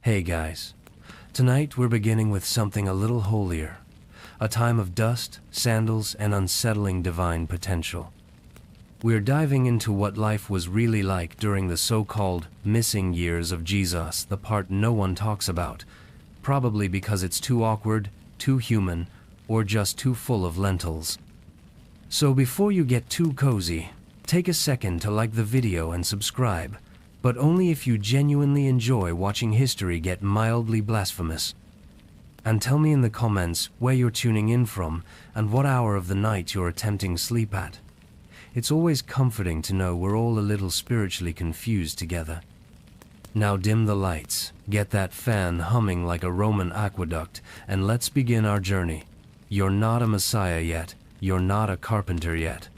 Hey guys, tonight we're beginning with something a little holier, a time of dust, sandals, and unsettling divine potential. We're diving into what life was really like during the so-called missing years of Jesus, the part no one talks about, probably because it's too awkward, too human, or just too full of lentils. So before you get too cozy, take a second to like the video and subscribe, but only if you genuinely enjoy watching history get mildly blasphemous. And tell me in the comments where you're tuning in from and what hour of the night you're attempting sleep at. It's always comforting to know we're all a little spiritually confused together. Now dim the lights, get that fan humming like a Roman aqueduct, and let's begin our journey. You're not a messiah yet, you're not a carpenter yet.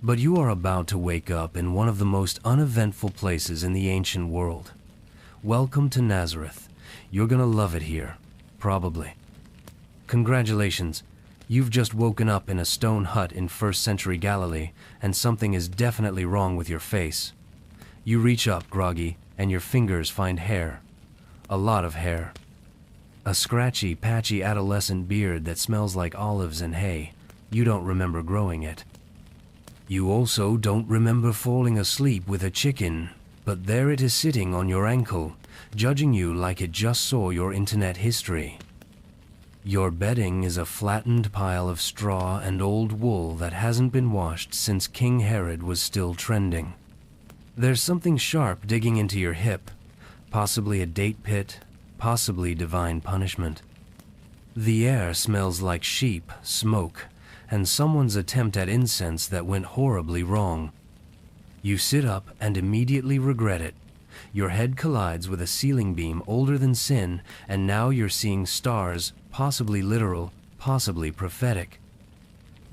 But you are about to wake up in one of the most uneventful places in the ancient world. Welcome to Nazareth. You're gonna love it here, probably. Congratulations, you've just woken up in a stone hut in 1st century Galilee, and something is definitely wrong with your face. You reach up, groggy, and your fingers find hair. A lot of hair. A scratchy, patchy adolescent beard that smells like olives and hay. You don't remember growing it. You also don't remember falling asleep with a chicken, but there it is sitting on your ankle, judging you like it just saw your internet history. Your bedding is a flattened pile of straw and old wool that hasn't been washed since King Herod was still trending. There's something sharp digging into your hip, possibly a date pit, possibly divine punishment. The air smells like sheep, smoke, and someone's attempt at incense that went horribly wrong. You sit up and immediately regret it. Your head collides with a ceiling beam older than sin, and now you're seeing stars, possibly literal, possibly prophetic.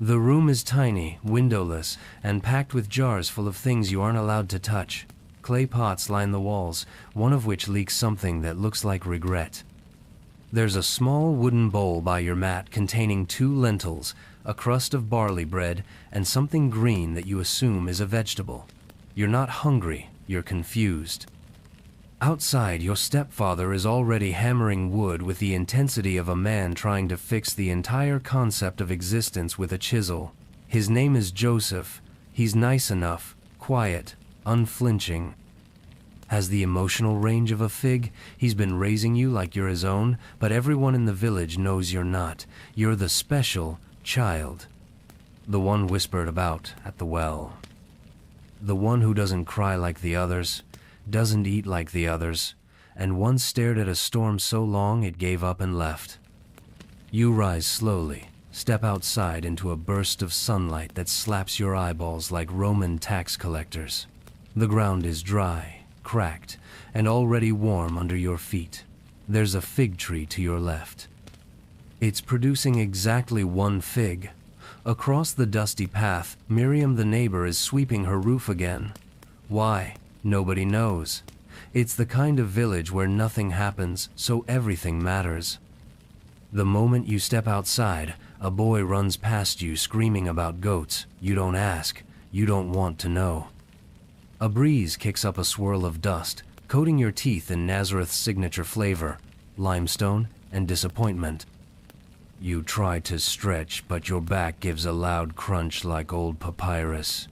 The room is tiny, windowless, and packed with jars full of things you aren't allowed to touch. Clay pots line the walls, one of which leaks something that looks like regret. There's a small wooden bowl by your mat containing 2 lentils, a crust of barley bread, and something green that you assume is a vegetable. You're not hungry, you're confused. Outside, your stepfather is already hammering wood with the intensity of a man trying to fix the entire concept of existence with a chisel. His name is Joseph. He's nice enough, quiet, unflinching. Has the emotional range of a fig. He's been raising you like you're his own, but everyone in the village knows you're not. You're the special child. The one whispered about at the well. The one who doesn't cry like the others, doesn't eat like the others, and once stared at a storm so long it gave up and left. You rise slowly, step outside into a burst of sunlight that slaps your eyeballs like Roman tax collectors. The ground is dry, cracked, and already warm under your feet. There's a fig tree to your left. It's producing exactly 1 fig. Across the dusty path, Miriam the neighbor is sweeping her roof again. Why? Nobody knows. It's the kind of village where nothing happens, so everything matters. The moment you step outside, a boy runs past you screaming about goats. You don't ask. You don't want to know. A breeze kicks up a swirl of dust, coating your teeth in Nazareth's signature flavor, limestone and disappointment. You try to stretch, but your back gives a loud crunch like old papyrus.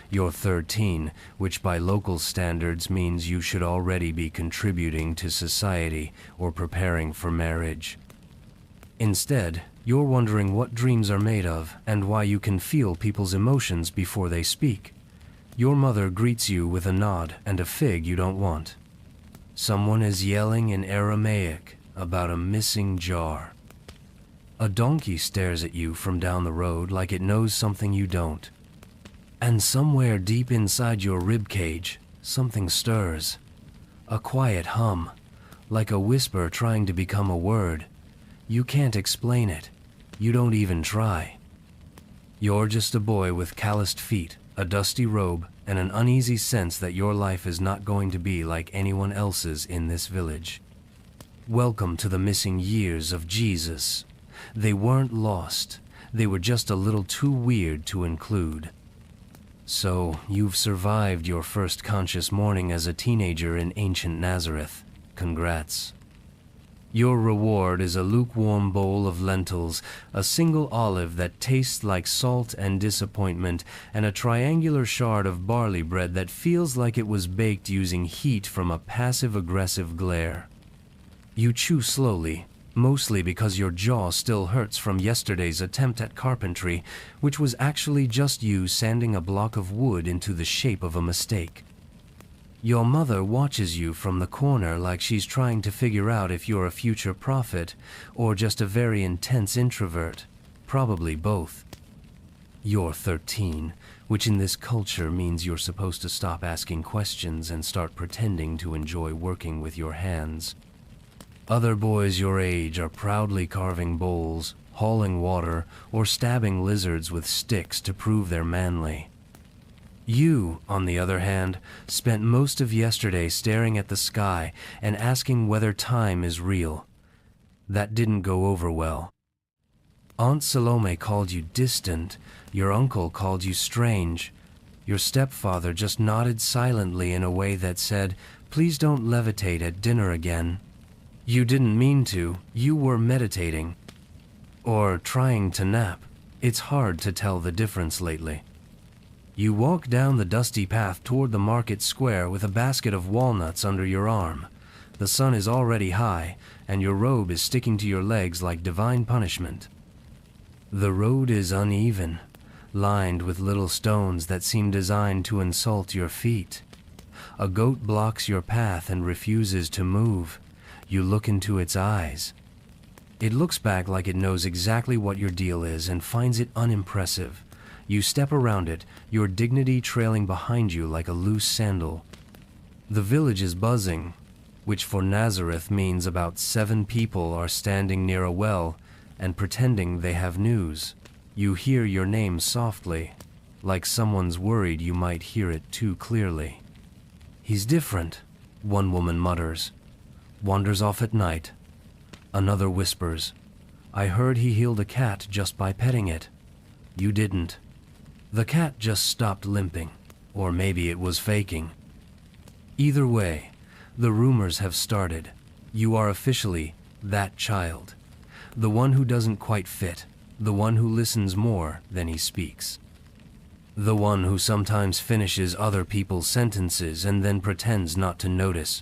You're 13, which by local standards means you should already be contributing to society or preparing for marriage. Instead, you're wondering what dreams are made of and why you can feel people's emotions before they speak. Your mother greets you with a nod and a fig you don't want. Someone is yelling in Aramaic about a missing jar. A donkey stares at you from down the road like it knows something you don't. And somewhere deep inside your ribcage, something stirs. A quiet hum, like a whisper trying to become a word. You can't explain it. You don't even try. You're just a boy with calloused feet, a dusty robe, and an uneasy sense that your life is not going to be like anyone else's in this village. Welcome to the missing years of Jesus. They weren't lost. They were just a little too weird to include. So, you've survived your first conscious morning as a teenager in ancient Nazareth. Congrats. Your reward is a lukewarm bowl of lentils, a single olive that tastes like salt and disappointment, and a triangular shard of barley bread that feels like it was baked using heat from a passive-aggressive glare. You chew slowly, mostly because your jaw still hurts from yesterday's attempt at carpentry, which was actually just you sanding a block of wood into the shape of a mistake. Your mother watches you from the corner like she's trying to figure out if you're a future prophet or just a very intense introvert. Probably both. You're 13, which in this culture means you're supposed to stop asking questions and start pretending to enjoy working with your hands. Other boys your age are proudly carving bowls, hauling water, or stabbing lizards with sticks to prove they're manly. You, on the other hand, spent most of yesterday staring at the sky and asking whether time is real. That didn't go over well. Aunt Salome called you distant, your uncle called you strange. Your stepfather just nodded silently in a way that said, "Please don't levitate at dinner again." You didn't mean to, you were meditating. Or trying to nap. It's hard to tell the difference lately. You walk down the dusty path toward the market square with a basket of walnuts under your arm. The sun is already high, and your robe is sticking to your legs like divine punishment. The road is uneven, lined with little stones that seem designed to insult your feet. A goat blocks your path and refuses to move. You look into its eyes. It looks back like it knows exactly what your deal is and finds it unimpressive. You step around it, your dignity trailing behind you like a loose sandal. The village is buzzing, which for Nazareth means about 7 people are standing near a well and pretending they have news. You hear your name softly, like someone's worried you might hear it too clearly. "He's different," one woman mutters. Wanders off at night. Another whispers, "I heard he healed a cat just by petting it." You didn't. The cat just stopped limping, or maybe it was faking. Either way, the rumors have started. You are officially that child. The one who doesn't quite fit, the one who listens more than he speaks. The one who sometimes finishes other people's sentences and then pretends not to notice.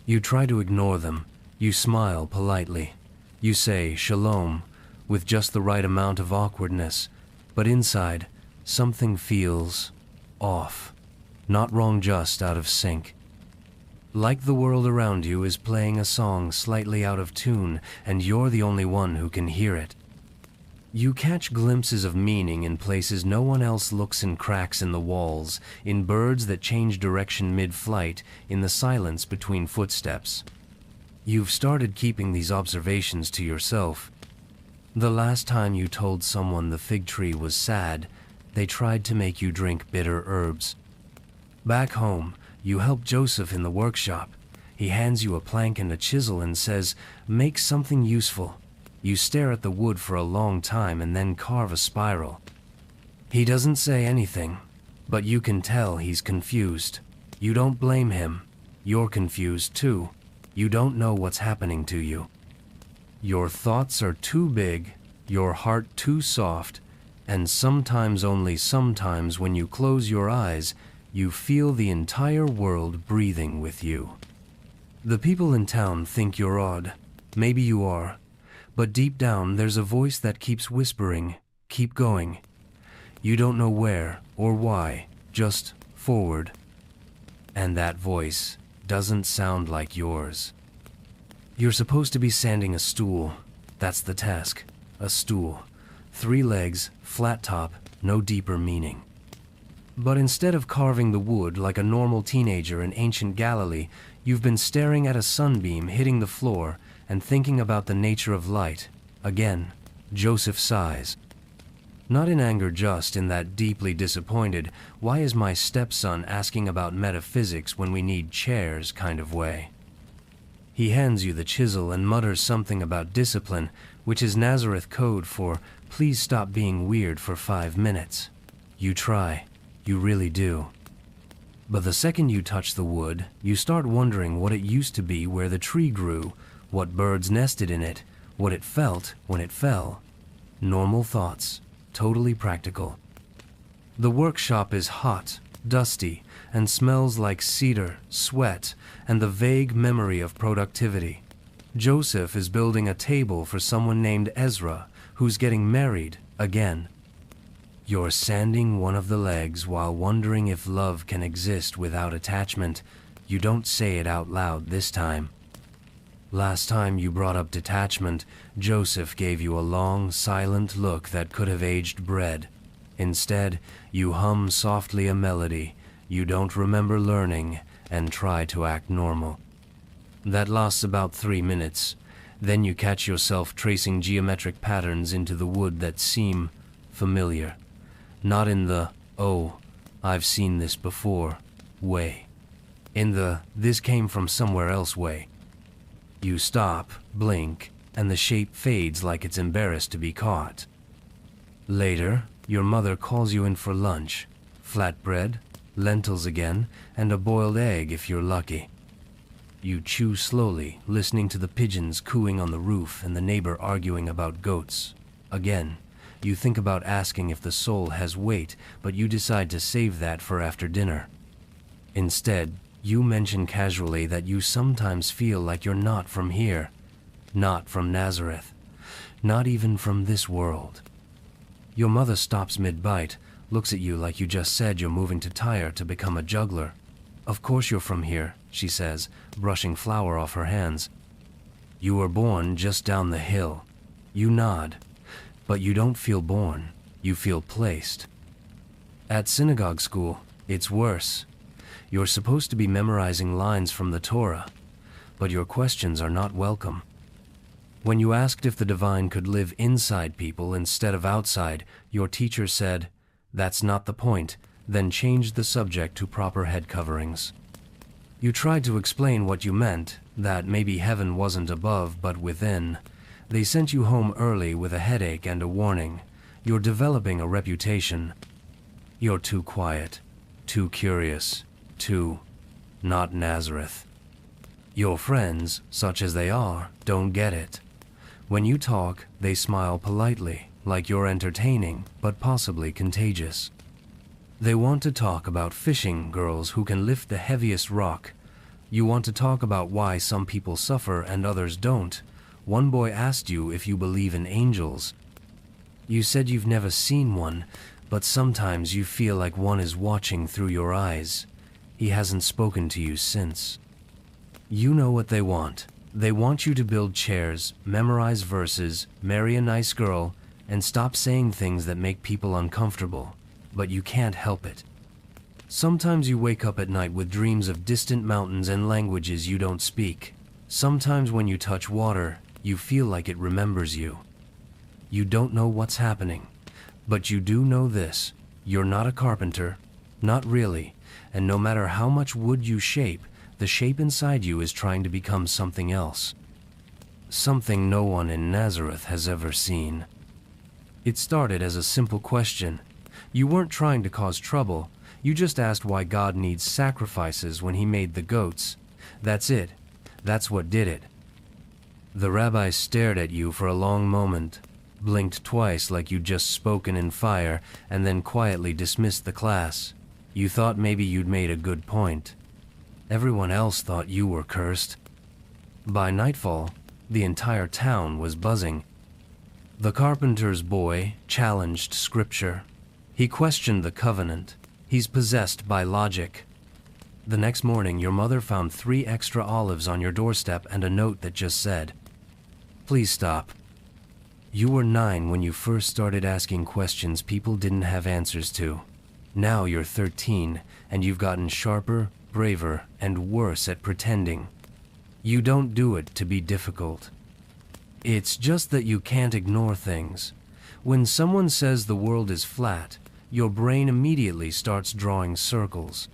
You try to ignore them. You smile politely. You say shalom with just the right amount of awkwardness, but inside, something feels off. Not wrong, just out of sync. Like the world around you is playing a song slightly out of tune, and you're the only one who can hear it. You catch glimpses of meaning in places no one else looks, in cracks in the walls, in birds that change direction mid-flight, in the silence between footsteps. You've started keeping these observations to yourself. The last time you told someone the fig tree was sad, they tried to make you drink bitter herbs. Back home, you help Joseph in the workshop. He hands you a plank and a chisel and says, "Make something useful." You stare at the wood for a long time and then carve a spiral. He doesn't say anything, but you can tell he's confused. You don't blame him. You're confused too. You don't know what's happening to you. Your thoughts are too big, your heart too soft, and sometimes, only sometimes, when you close your eyes, you feel the entire world breathing with you. The people in town think you're odd. Maybe you are. But deep down, there's a voice that keeps whispering, "Keep going." You don't know where or why, just forward. And that voice doesn't sound like yours. You're supposed to be sanding a stool. That's the task. A stool. 3 legs, flat top, no deeper meaning. But instead of carving the wood like a normal teenager in ancient Galilee, you've been staring at a sunbeam hitting the floor and thinking about the nature of light. Again, Joseph sighs. Not in anger, just in that deeply disappointed, "Why is my stepson asking about metaphysics when we need chairs" kind of way. He hands you the chisel and mutters something about discipline, which is Nazareth code for "Please stop being weird for 5 minutes." You try. You really do. But the second you touch the wood, you start wondering what it used to be where the tree grew, what birds nested in it, what it felt when it fell. Normal thoughts, totally practical. The workshop is hot, dusty, and smells like cedar, sweat, and the vague memory of productivity. Joseph is building a table for someone named Ezra, who's getting married again. You're sanding one of the legs while wondering if love can exist without attachment. You don't say it out loud this time. Last time you brought up detachment, Joseph gave you a long, silent look that could have aged bread. Instead, you hum softly a melody you don't remember learning and try to act normal. That lasts about 3 minutes. Then you catch yourself tracing geometric patterns into the wood that seem familiar. Not in the, "Oh, I've seen this before" way. In the, "this came from somewhere else" way. You stop, blink, and the shape fades like it's embarrassed to be caught. Later, your mother calls you in for lunch. Flatbread, lentils again, and a boiled egg if you're lucky. You chew slowly, listening to the pigeons cooing on the roof and the neighbor arguing about goats. Again, you think about asking if the soul has weight, but you decide to save that for after dinner. Instead, you mention casually that you sometimes feel like you're not from here, not from Nazareth, not even from this world. Your mother stops mid-bite, looks at you like you just said you're moving to Tyre to become a juggler. "Of course you're from here," she says, brushing flour off her hands. "You were born just down the hill." You nod, but you don't feel born, you feel placed. At synagogue school, it's worse. You're supposed to be memorizing lines from the Torah, but your questions are not welcome. When you asked if the divine could live inside people instead of outside, your teacher said, "That's not the point," then changed the subject to proper head coverings. You tried to explain what you meant, that maybe heaven wasn't above but within. They sent you home early with a headache and a warning. You're developing a reputation. You're too quiet, too curious, too not Nazareth. Your friends, such as they are, don't get it. When you talk, they smile politely, like you're entertaining, but possibly contagious. They want to talk about fishing girls who can lift the heaviest rock. You want to talk about why some people suffer and others don't. One boy asked you if you believe in angels. You said you've never seen one, but sometimes you feel like one is watching through your eyes. He hasn't spoken to you since. You know what they want. They want you to build chairs, memorize verses, marry a nice girl, and stop saying things that make people uncomfortable. But you can't help it. Sometimes you wake up at night with dreams of distant mountains and languages you don't speak. Sometimes when you touch water, you feel like it remembers you. You don't know what's happening, but you do know this. You're not a carpenter, not really, and no matter how much wood you shape, the shape inside you is trying to become something else. Something no one in Nazareth has ever seen. It started as a simple question. You weren't trying to cause trouble. You just asked why God needs sacrifices when he made the goats. That's it. That's what did it. The rabbi stared at you for a long moment, blinked twice like you'd just spoken in fire, and then quietly dismissed the class. You thought maybe you'd made a good point. Everyone else thought you were cursed. By nightfall, the entire town was buzzing. The carpenter's boy challenged scripture. He questioned the covenant. He's possessed by logic. The next morning, your mother found 3 extra olives on your doorstep and a note that just said, "Please stop." You were 9 when you first started asking questions people didn't have answers to. Now you're 13, and you've gotten sharper, braver, and worse at pretending. You don't do it to be difficult. It's just that you can't ignore things. When someone says the world is flat, your brain immediately starts drawing circles.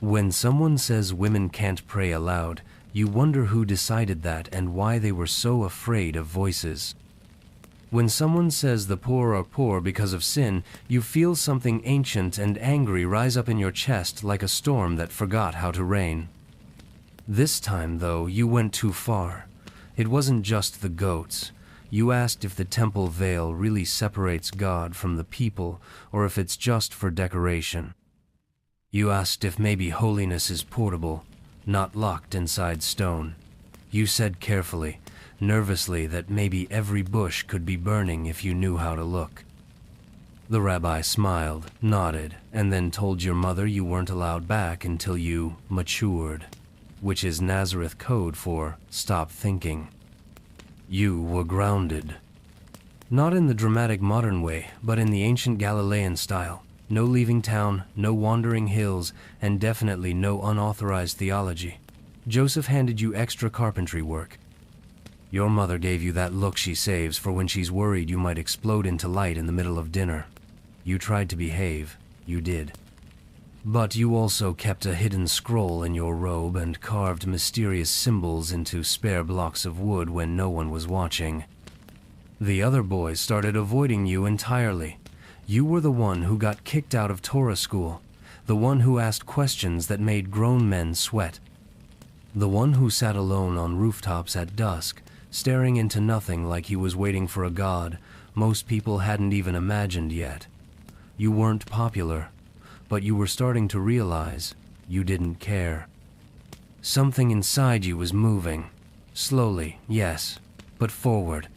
When someone says women can't pray aloud, you wonder who decided that and why they were so afraid of voices. When someone says the poor are poor because of sin, you feel something ancient and angry rise up in your chest like a storm that forgot how to rain. This time, though, you went too far. It wasn't just the goats. You asked if the temple veil really separates God from the people, or if it's just for decoration. You asked if maybe holiness is portable, not locked inside stone. You said carefully, nervously, that maybe every bush could be burning if you knew how to look. The rabbi smiled, nodded, and then told your mother you weren't allowed back until you matured, which is Nazareth code for stop thinking. You were grounded. Not in the dramatic modern way, but in the ancient Galilean style. No leaving town, no wandering hills, and definitely no unauthorized theology. Joseph handed you extra carpentry work. Your mother gave you that look she saves for when she's worried you might explode into light in the middle of dinner. You tried to behave. You did. But you also kept a hidden scroll in your robe and carved mysterious symbols into spare blocks of wood when no one was watching. The other boys started avoiding you entirely. You were the one who got kicked out of Torah school, the one who asked questions that made grown men sweat, the one who sat alone on rooftops at dusk, staring into nothing like he was waiting for a god most people hadn't even imagined yet. You weren't popular, but you were starting to realize you didn't care. Something inside you was moving. Slowly, yes, but forward.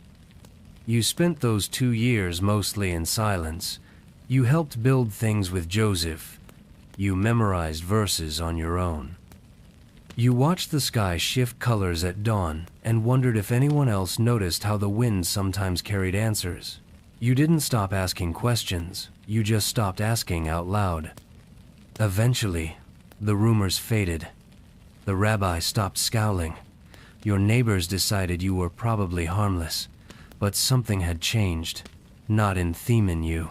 You spent those 2 years mostly in silence. You helped build things with Joseph. You memorized verses on your own. You watched the sky shift colors at dawn and wondered if anyone else noticed how the wind sometimes carried answers. You didn't stop asking questions. You just stopped asking out loud. Eventually, the rumors faded. The rabbi stopped scowling. Your neighbors decided you were probably harmless, but something had changed, not in theme in you.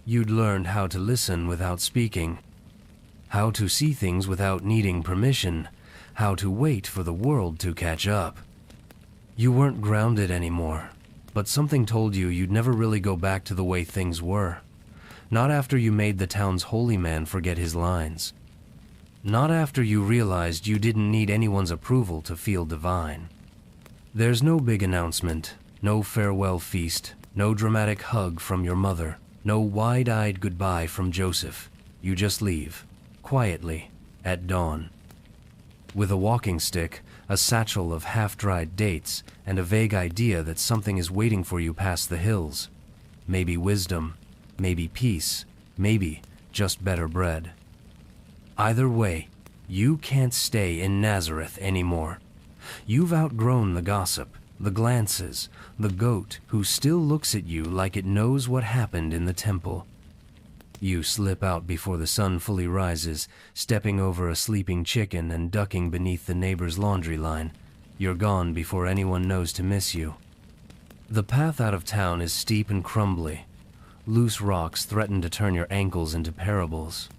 You'd learned how to listen without speaking, how to see things without needing permission, how to wait for the world to catch up. You weren't grounded anymore, but something told you you'd never really go back to the way things were. Not after you made the town's holy man forget his lines. Not after you realized you didn't need anyone's approval to feel divine. There's no big announcement, no farewell feast, no dramatic hug from your mother, no wide-eyed goodbye from Joseph. You just leave, quietly, at dawn. With a walking stick, a satchel of half-dried dates, and a vague idea that something is waiting for you past the hills. Maybe wisdom, maybe peace, maybe just better bread. Either way, you can't stay in Nazareth anymore. You've outgrown the gossip, the glances, the goat who still looks at you like it knows what happened in the temple. You slip out before the sun fully rises, stepping over a sleeping chicken and ducking beneath the neighbor's laundry line. You're gone before anyone knows to miss you. The path out of town is steep and crumbly. Loose rocks threaten to turn your ankles into parables.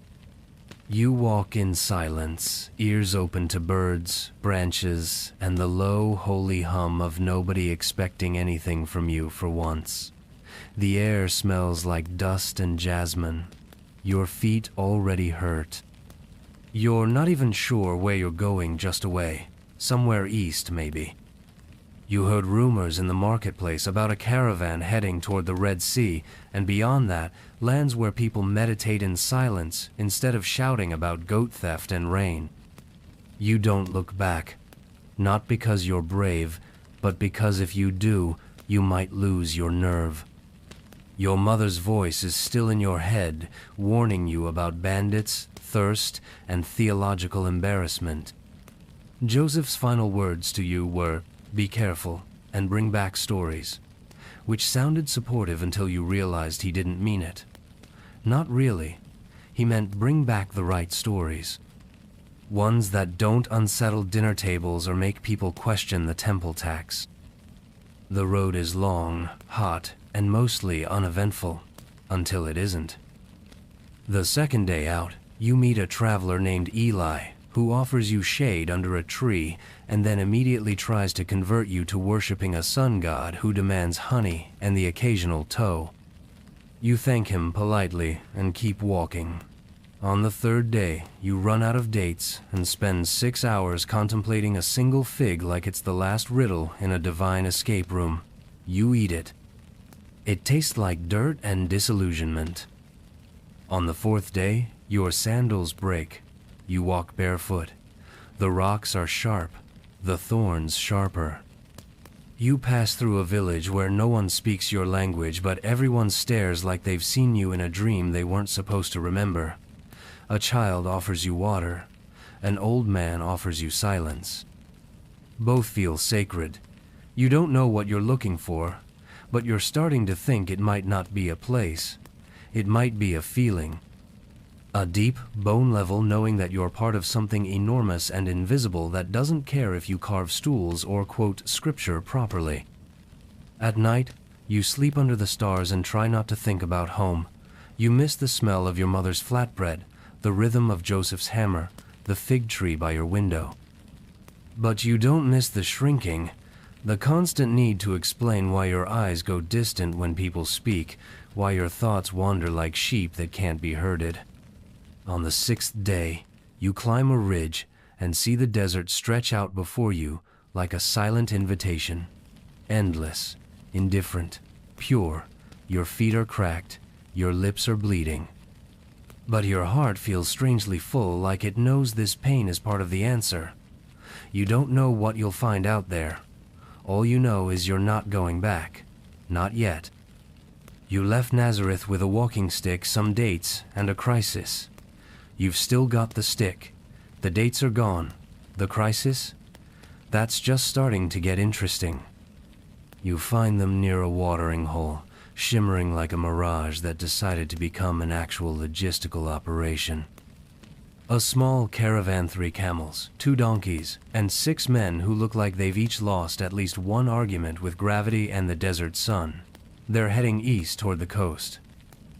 You walk in silence, ears open to birds, branches, and the low, holy hum of nobody expecting anything from you for once. The air smells like dust and jasmine. Your feet already hurt. You're not even sure where you're going just away. Somewhere east, maybe. You heard rumors in the marketplace about a caravan heading toward the Red Sea, and beyond that, lands where people meditate in silence instead of shouting about goat theft and rain. You don't look back. Not because you're brave, but because if you do, you might lose your nerve. Your mother's voice is still in your head, warning you about bandits, thirst, and theological embarrassment. Joseph's final words to you were, "Be careful, and bring back stories," which sounded supportive until you realized he didn't mean it. Not really. He meant bring back the right stories. Ones that don't unsettle dinner tables or make people question the temple tax. The road is long, hot, and mostly uneventful, until it isn't. The second day out, you meet a traveler named Eli, who offers you shade under a tree and then immediately tries to convert you to worshipping a sun god who demands honey and the occasional toe. You thank him politely and keep walking. On the third day, you run out of dates and spend 6 hours contemplating a single fig like it's the last riddle in a divine escape room. You eat it. It tastes like dirt and disillusionment. On the fourth day, your sandals break. You walk barefoot. The rocks are sharp, the thorns sharper. You pass through a village where no one speaks your language, but everyone stares like they've seen you in a dream they weren't supposed to remember. A child offers you water. An old man offers you silence. Both feel sacred. You don't know what you're looking for, but you're starting to think it might not be a place. It might be a feeling. A deep, bone-level knowing that you're part of something enormous and invisible that doesn't care if you carve stools or quote scripture properly. At night, you sleep under the stars and try not to think about home. You miss the smell of your mother's flatbread, the rhythm of Joseph's hammer, the fig tree by your window. But you don't miss the shrinking, the constant need to explain why your eyes go distant when people speak, why your thoughts wander like sheep that can't be herded. On the sixth day, you climb a ridge and see the desert stretch out before you like a silent invitation. Endless, indifferent, pure, your feet are cracked, your lips are bleeding. But your heart feels strangely full, like it knows this pain is part of the answer. You don't know what you'll find out there. All you know is you're not going back. Not yet. You left Nazareth with a walking stick, some dates, and a crisis. You've still got the stick. The dates are gone. The crisis? That's just starting to get interesting. You find them near a watering hole, shimmering like a mirage that decided to become an actual logistical operation. A small caravan, 3 camels, 2 donkeys, and 6 men who look like they've each lost at least one argument with gravity and the desert sun. They're heading east toward the coast.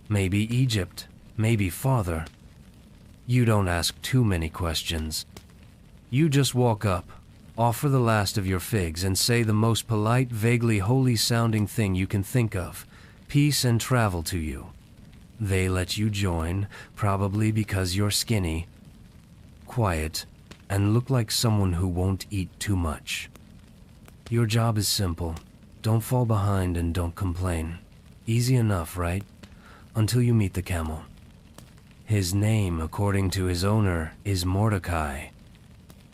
Maybe Egypt, maybe farther. You don't ask too many questions. You just walk up, offer the last of your figs, and say the most polite, vaguely holy-sounding thing you can think of. Peace and travel to you. They let you join, probably because you're skinny, quiet, and look like someone who won't eat too much. Your job is simple. Don't fall behind and don't complain. Easy enough, right? Until you meet the camel. His name, according to his owner, is Mordecai.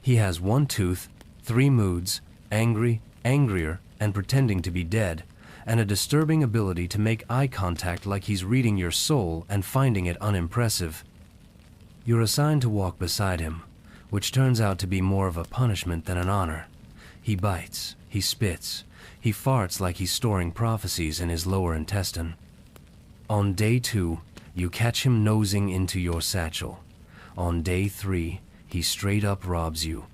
He has 1 tooth, 3 moods, angry, angrier, and pretending to be dead, and a disturbing ability to make eye contact like he's reading your soul and finding it unimpressive. You're assigned to walk beside him, which turns out to be more of a punishment than an honor. He bites, he spits, he farts like he's storing prophecies in his lower intestine. On day 2, you catch him nosing into your satchel. On day 3, he straight up robs you.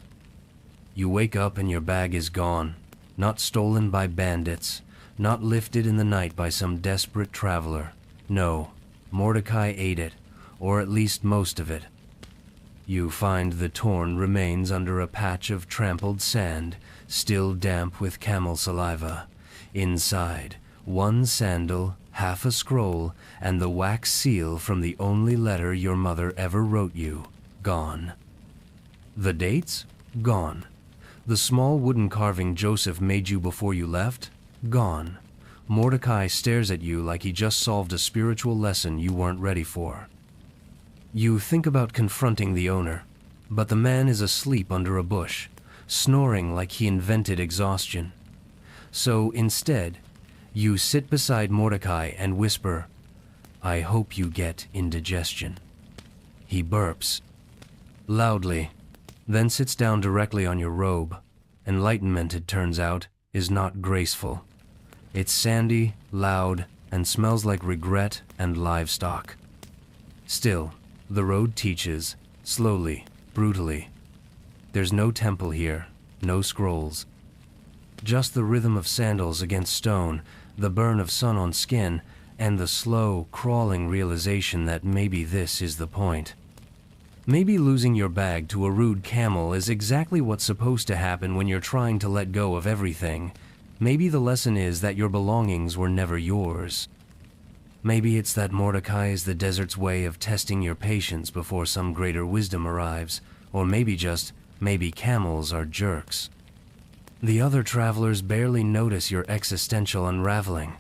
You wake up and your bag is gone, not stolen by bandits, not lifted in the night by some desperate traveler. No, Mordecai ate it, or at least most of it. You find the torn remains under a patch of trampled sand, still damp with camel saliva. Inside, 1 sandal, half a scroll, and the wax seal from the only letter your mother ever wrote you, gone. The dates? Gone. The small wooden carving Joseph made you before you left? Gone. Mordecai stares at you like he just solved a spiritual lesson you weren't ready for. You think about confronting the owner, but the man is asleep under a bush, snoring like he invented exhaustion. So instead, you sit beside Mordecai and whisper, "I hope you get indigestion." He burps loudly, then sits down directly on your robe. Enlightenment, it turns out, is not graceful. It's sandy, loud, and smells like regret and livestock. Still, the road teaches, slowly, brutally. There's no temple here, no scrolls. Just the rhythm of sandals against stone, the burn of sun on skin, and the slow, crawling realization that maybe this is the point. Maybe losing your bag to a rude camel is exactly what's supposed to happen when you're trying to let go of everything. Maybe the lesson is that your belongings were never yours. Maybe it's that Mordecai is the desert's way of testing your patience before some greater wisdom arrives, or maybe camels are jerks. The other travelers barely notice your existential unraveling.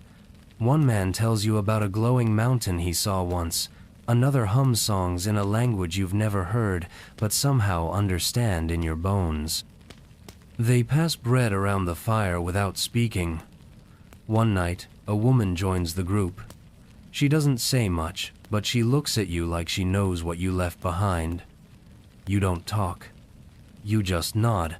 One man tells you about a glowing mountain he saw once. Another hums songs in a language you've never heard, but somehow understand in your bones. They pass bread around the fire without speaking. One night, a woman joins the group. She doesn't say much, but she looks at you like she knows what you left behind. You don't talk. You just nod.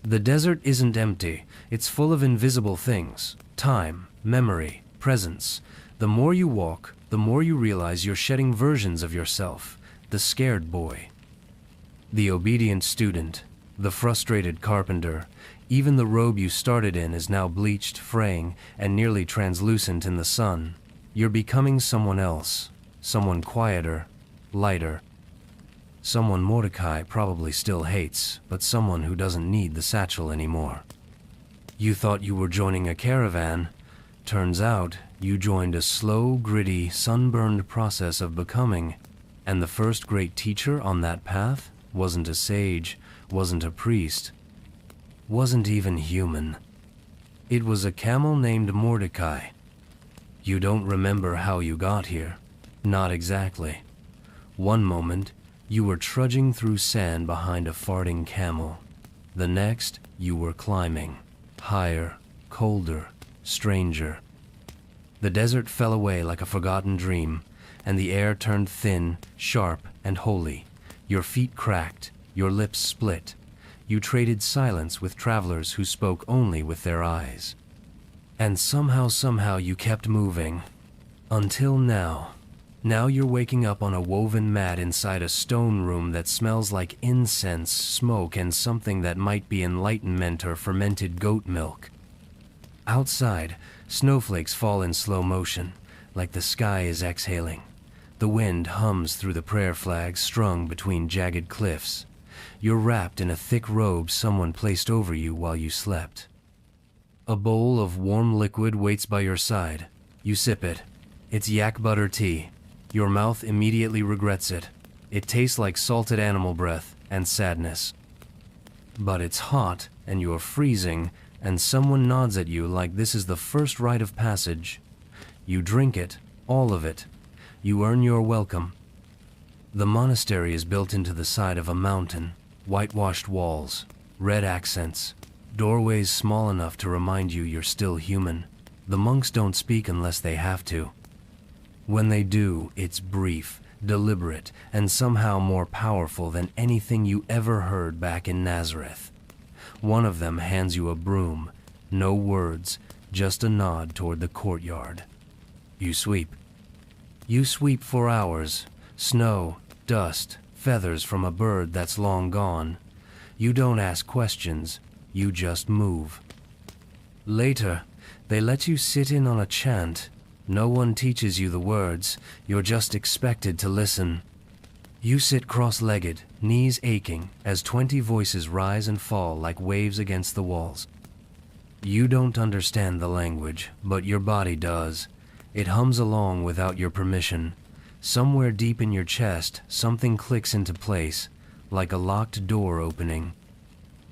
The desert isn't empty. It's full of invisible things. Time, memory, presence. The more you walk, the more you realize you're shedding versions of yourself. The scared boy, the obedient student, the frustrated carpenter. Even the robe you started in is now bleached, fraying, and nearly translucent in the sun. You're becoming someone else, someone quieter, lighter. Someone Mordecai probably still hates, but someone who doesn't need the satchel anymore. You thought you were joining a caravan. Turns out, you joined a slow, gritty, sunburned process of becoming, and the first great teacher on that path wasn't a sage, wasn't a priest, wasn't even human. It was a camel named Mordecai. You don't remember how you got here. Not exactly. One moment, you were trudging through sand behind a farting camel. The next, you were climbing. Higher, colder, stranger. The desert fell away like a forgotten dream, and the air turned thin, sharp, and holy. Your feet cracked, your lips split. You traded silence with travelers who spoke only with their eyes. And somehow you kept moving. Until now. Now you're waking up on a woven mat inside a stone room that smells like incense, smoke, and something that might be enlightenment or fermented goat milk. Outside, snowflakes fall in slow motion, like the sky is exhaling. The wind hums through the prayer flags strung between jagged cliffs. You're wrapped in a thick robe someone placed over you while you slept. A bowl of warm liquid waits by your side. You sip it. It's yak butter tea. Your mouth immediately regrets it. It tastes like salted animal breath and sadness. But it's hot, and you're freezing, and someone nods at you like this is the first rite of passage. You drink it, all of it. You earn your welcome. The monastery is built into the side of a mountain. Whitewashed walls, red accents, doorways small enough to remind you you're still human. The monks don't speak unless they have to. When they do, it's brief, deliberate, and somehow more powerful than anything you ever heard back in Nazareth. One of them hands you a broom. No words, just a nod toward the courtyard. You sweep. You sweep for hours. Snow, dust, feathers from a bird that's long gone. You don't ask questions, you just move. Later, they let you sit in on a chant. No one teaches you the words, you're just expected to listen. You sit cross-legged, knees aching, as 20 voices rise and fall like waves against the walls. You don't understand the language, but your body does. It hums along without your permission. Somewhere deep in your chest, something clicks into place, like a locked door opening.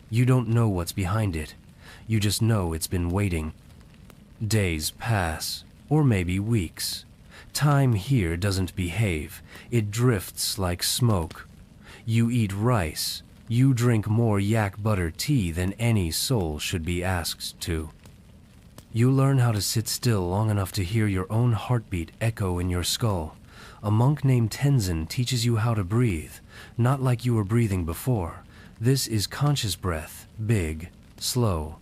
You don't know what's behind it. You just know it's been waiting. Days pass, or maybe weeks. Time here doesn't behave. It drifts like smoke. You eat rice. You drink more yak butter tea than any soul should be asked to. You learn how to sit still long enough to hear your own heartbeat echo in your skull. A monk named Tenzin teaches you how to breathe, not like you were breathing before. This is conscious breath, big, slow,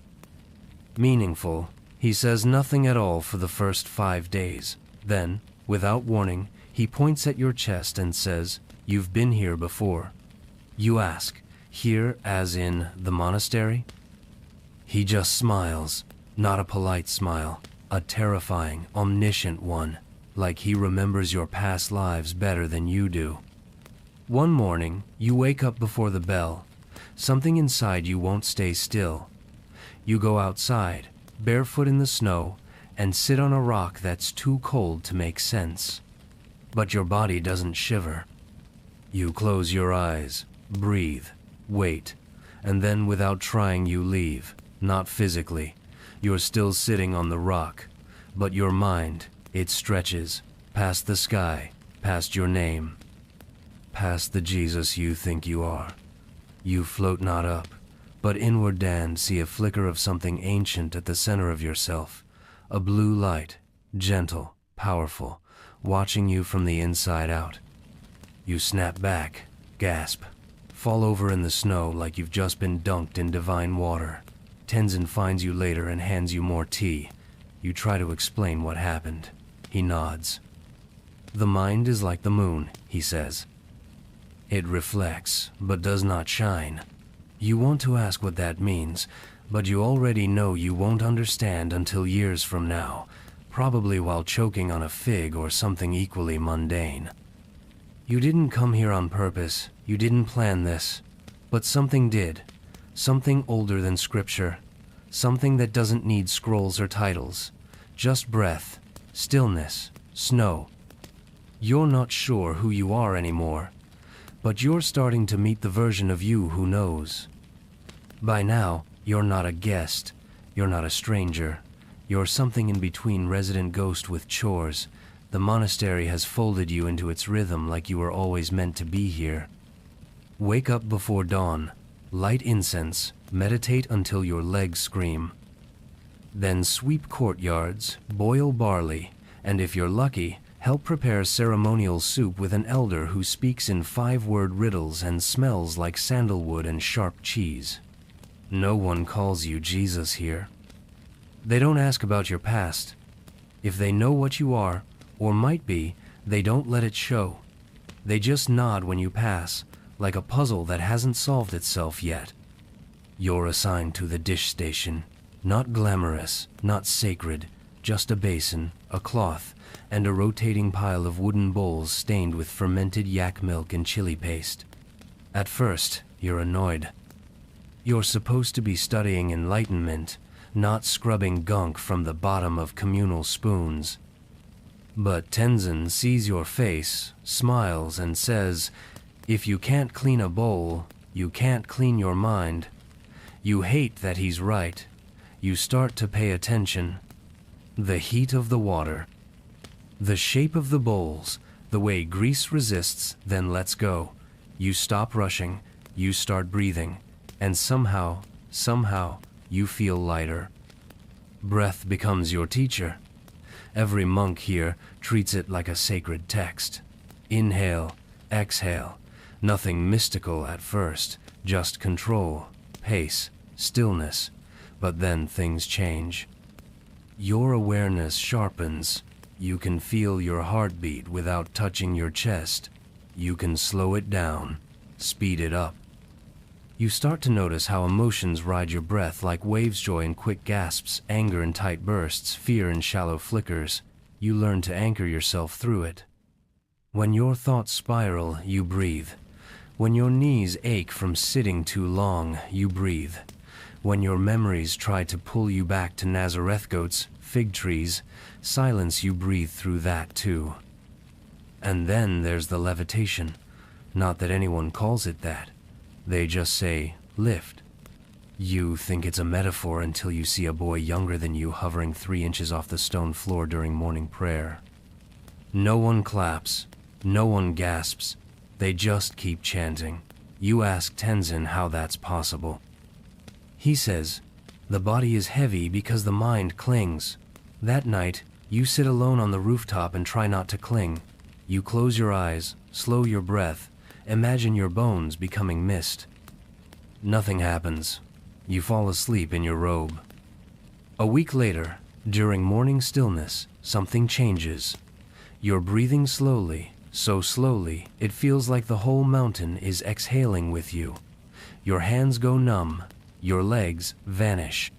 meaningful. He says nothing at all for the first 5 days. Then, without warning, he points at your chest and says, "You've been here before." You ask, "Here as in the monastery?" He just smiles, not a polite smile, a terrifying, omniscient one, like he remembers your past lives better than you do. One morning, you wake up before the bell. Something inside you won't stay still. You go outside, barefoot in the snow, and sit on a rock that's too cold to make sense. But your body doesn't shiver. You close your eyes, breathe, wait, and then without trying you leave. Not physically. You're still sitting on the rock, but your mind, it stretches, past the sky, past your name, past the Jesus you think you are. You float not up, but inward and see a flicker of something ancient at the center of yourself, a blue light, gentle, powerful, watching you from the inside out. You snap back, gasp, fall over in the snow like you've just been dunked in divine water. Tenzin finds you later and hands you more tea. You try to explain what happened. He nods. The mind is like the moon, he says. It reflects, but does not shine. You want to ask what that means, but you already know you won't understand until years from now, probably while choking on a fig or something equally mundane. You didn't come here on purpose, you didn't plan this, but something did. Something older than scripture, something that doesn't need scrolls or titles, just breath, stillness, snow. You're not sure who you are anymore, but you're starting to meet the version of you who knows. By now, you're not a guest, you're not a stranger, you're something in between resident ghost with chores. The monastery has folded you into its rhythm like you were always meant to be here. Wake up before dawn. Light incense, meditate until your legs scream. Then sweep courtyards, boil barley, and if you're lucky, help prepare ceremonial soup with an elder who speaks in 5-word riddles and smells like sandalwood and sharp cheese. No one calls you Jesus here. They don't ask about your past. If they know what you are, or might be, they don't let it show. They just nod when you pass, like a puzzle that hasn't solved itself yet. You're assigned to the dish station. Not glamorous, not sacred, just a basin, a cloth, and a rotating pile of wooden bowls stained with fermented yak milk and chili paste. At first, you're annoyed. You're supposed to be studying enlightenment, not scrubbing gunk from the bottom of communal spoons. But Tenzin sees your face, smiles, and says, if you can't clean a bowl, you can't clean your mind. You hate that he's right. You start to pay attention. The heat of the water. The shape of the bowls. The way grease resists, then lets go. You stop rushing. You start breathing. And somehow, you feel lighter. Breath becomes your teacher. Every monk here treats it like a sacred text. Inhale, exhale. Nothing mystical at first, just control, pace, stillness, but then things change. Your awareness sharpens. You can feel your heartbeat without touching your chest. You can slow it down, speed it up. You start to notice how emotions ride your breath like waves, joy in quick gasps, anger in tight bursts, fear in shallow flickers. You learn to anchor yourself through it. When your thoughts spiral, you breathe. When your knees ache from sitting too long, you breathe. When your memories try to pull you back to Nazareth goats, fig trees, silence, you breathe through that too. And then there's the levitation. Not that anyone calls it that. They just say, lift. You think it's a metaphor until you see a boy younger than you hovering 3 inches off the stone floor during morning prayer. No one claps. No one gasps. They just keep chanting. You ask Tenzin how that's possible. He says, the body is heavy because the mind clings. That night, you sit alone on the rooftop and try not to cling. You close your eyes, slow your breath, imagine your bones becoming mist. Nothing happens. You fall asleep in your robe. A week later, during morning stillness, something changes. You're breathing slowly, so slowly it feels like the whole mountain is exhaling with you. Your hands go numb, your legs vanish.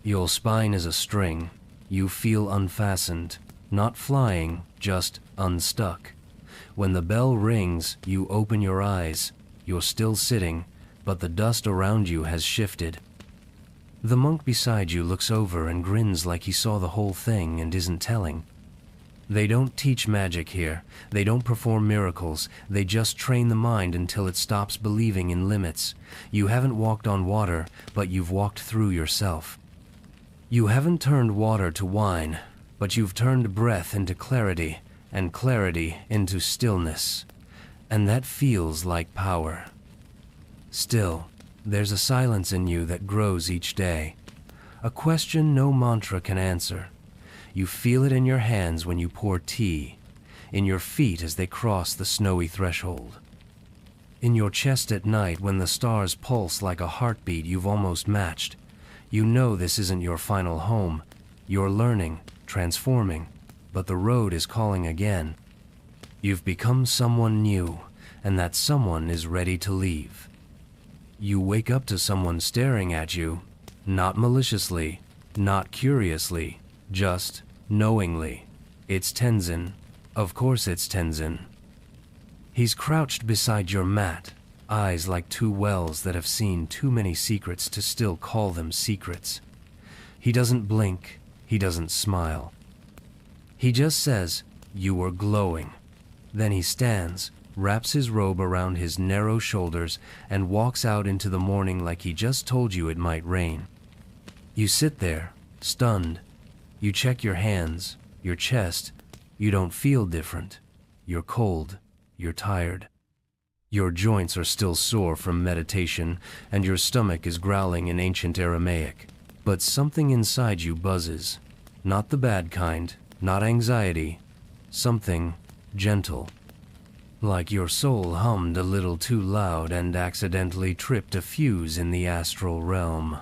Your spine is a string. You feel unfastened, not flying, just unstuck. When the bell rings, you open your eyes. You're still sitting, but the dust around you has shifted. The monk beside you looks over and grins like he saw the whole thing and isn't telling. They don't teach magic here. They don't perform miracles. They just train the mind until it stops believing in limits. You haven't walked on water, but you've walked through yourself. You haven't turned water to wine, but you've turned breath into clarity, and clarity into stillness. And that feels like power. Still, there's a silence in you that grows each day. A question no mantra can answer. You feel it in your hands when you pour tea, in your feet as they cross the snowy threshold, in your chest at night when the stars pulse like a heartbeat you've almost matched. You know this isn't your final home. You're learning, transforming, but the road is calling again. You've become someone new, and that someone is ready to leave. You wake up to someone staring at you, not maliciously, not curiously, just knowingly. It's Tenzin. Of course it's Tenzin. He's crouched beside your mat, eyes like two wells that have seen too many secrets to still call them secrets. He doesn't blink, he doesn't smile. He just says, "You are glowing." Then he stands, wraps his robe around his narrow shoulders, and walks out into the morning like he just told you it might rain. You sit there, stunned. You check your hands, your chest. You don't feel different. You're cold. You're tired. Your joints are still sore from meditation, and your stomach is growling in ancient Aramaic. But something inside you buzzes. Not the bad kind, not anxiety. Something gentle. Like your soul hummed a little too loud and accidentally tripped a fuse in the astral realm.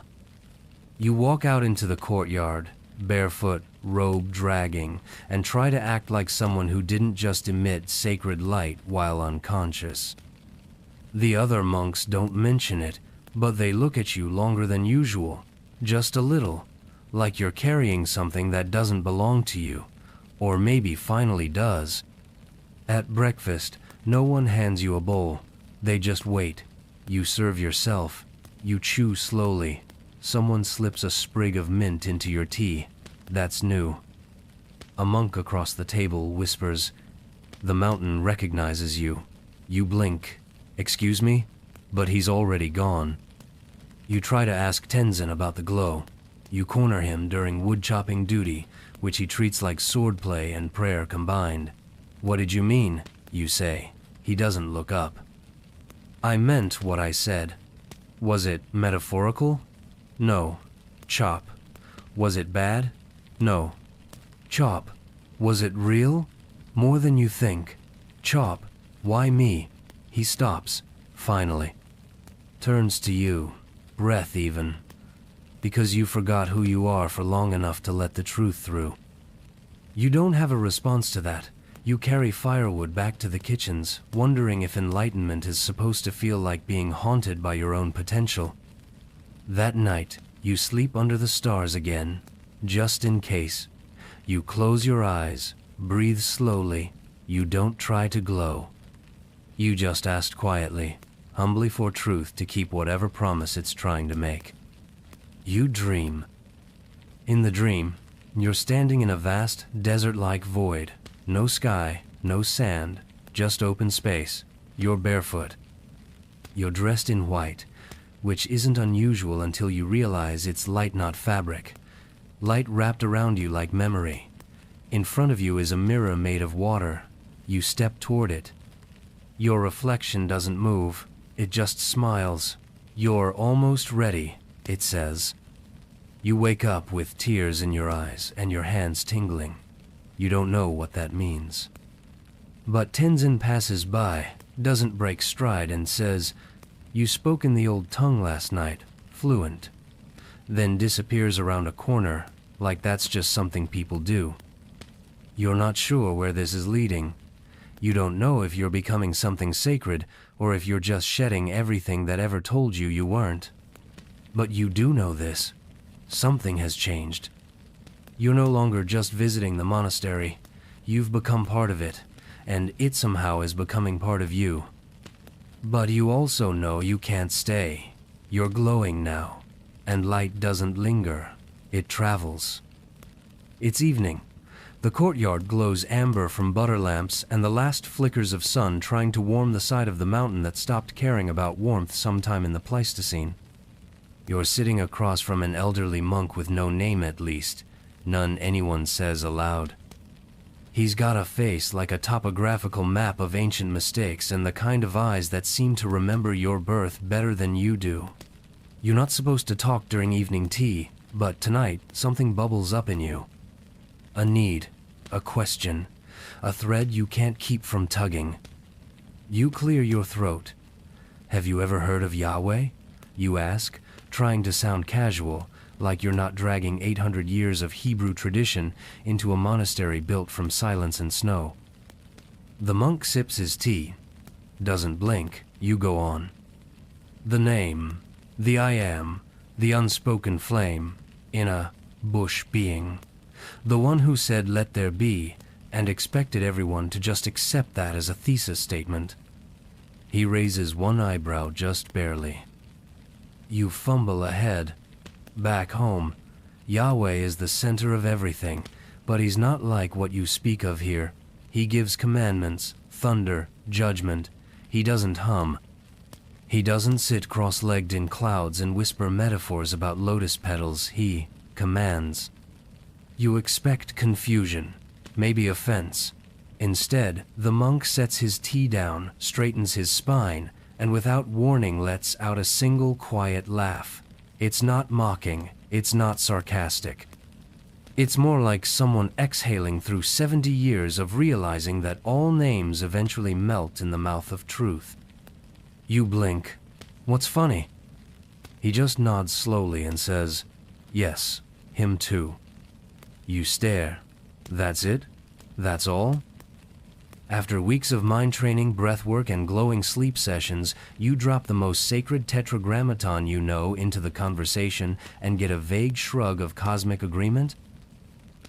You walk out into the courtyard, barefoot, robe dragging, and try to act like someone who didn't just emit sacred light while unconscious. The other monks don't mention it, but they look at you longer than usual, just a little, like you're carrying something that doesn't belong to you, or maybe finally does. At breakfast, no one hands you a bowl. They just wait. You serve yourself. You chew slowly. Someone slips a sprig of mint into your tea. That's new. A monk across the table whispers, "The mountain recognizes you." You blink. "Excuse me?" But he's already gone. You try to ask Tenzin about the glow. You corner him during wood-chopping duty, which he treats like swordplay and prayer combined. "What did you mean?" you say. He doesn't look up. "I meant what I said." "Was it metaphorical?" "No." "Chop." "Was it bad?" "No." "Chop." "Was it real?" "More than you think." "Chop." "Why me?" He stops, finally. Turns to you, breath even. Because you forgot who you are for long enough to let the truth through. You don't have a response to that. You carry firewood back to the kitchens, wondering if enlightenment is supposed to feel like being haunted by your own potential. That night, you sleep under the stars again, just in case. You close your eyes, breathe slowly. You don't try to glow. You just asked quietly, humbly for truth to keep whatever promise it's trying to make. You dream. In the dream, you're standing in a vast, desert-like void. No sky, no sand, just open space. You're barefoot. You're dressed in white, which isn't unusual until you realize it's light, not fabric. Light wrapped around you like memory. In front of you is a mirror made of water. You step toward it. Your reflection doesn't move. It just smiles. "You're almost ready," it says. You wake up with tears in your eyes and your hands tingling. You don't know what that means. But Tenzin passes by, doesn't break stride, and says, "You spoke in the old tongue last night, fluent." Then disappears around a corner, like that's just something people do. You're not sure where this is leading. You don't know if you're becoming something sacred, or if you're just shedding everything that ever told you you weren't. But you do know this. Something has changed. You're no longer just visiting the monastery. You've become part of it, and it somehow is becoming part of you. But you also know you can't stay. You're glowing now, and light doesn't linger, it travels. It's evening. The courtyard glows amber from butter lamps and the last flickers of sun trying to warm the side of the mountain that stopped caring about warmth sometime in the Pleistocene. You're sitting across from an elderly monk with no name, at least, none anyone says aloud. He's got a face like a topographical map of ancient mistakes and the kind of eyes that seem to remember your birth better than you do. You're not supposed to talk during evening tea, but tonight something bubbles up in you. A need, a question, a thread you can't keep from tugging. You clear your throat. Have you ever heard of Yahweh? You ask, trying to sound casual, like you're not dragging 800 years of Hebrew tradition into a monastery built from silence and snow. The monk sips his tea, doesn't blink. You go on. The name, the I am, the unspoken flame, in a bush being. The one who said let there be, and expected everyone to just accept that as a thesis statement. He raises one eyebrow just barely. You fumble ahead. Back home, Yahweh is the center of everything, but he's not like what you speak of here. He gives commandments, thunder, judgment. He doesn't hum. He doesn't sit cross-legged in clouds and whisper metaphors about lotus petals. He commands. You expect confusion, maybe offense. Instead, the monk sets his tea down, straightens his spine, and without warning lets out a single quiet laugh. It's not mocking, it's not sarcastic. It's more like someone exhaling through 70 years of realizing that all names eventually melt in the mouth of truth. You blink. What's funny? He just nods slowly and says, yes, him too. You stare. That's it? That's all? After weeks of mind training, breath work, and glowing sleep sessions, you drop the most sacred tetragrammaton you know into the conversation and get a vague shrug of cosmic agreement?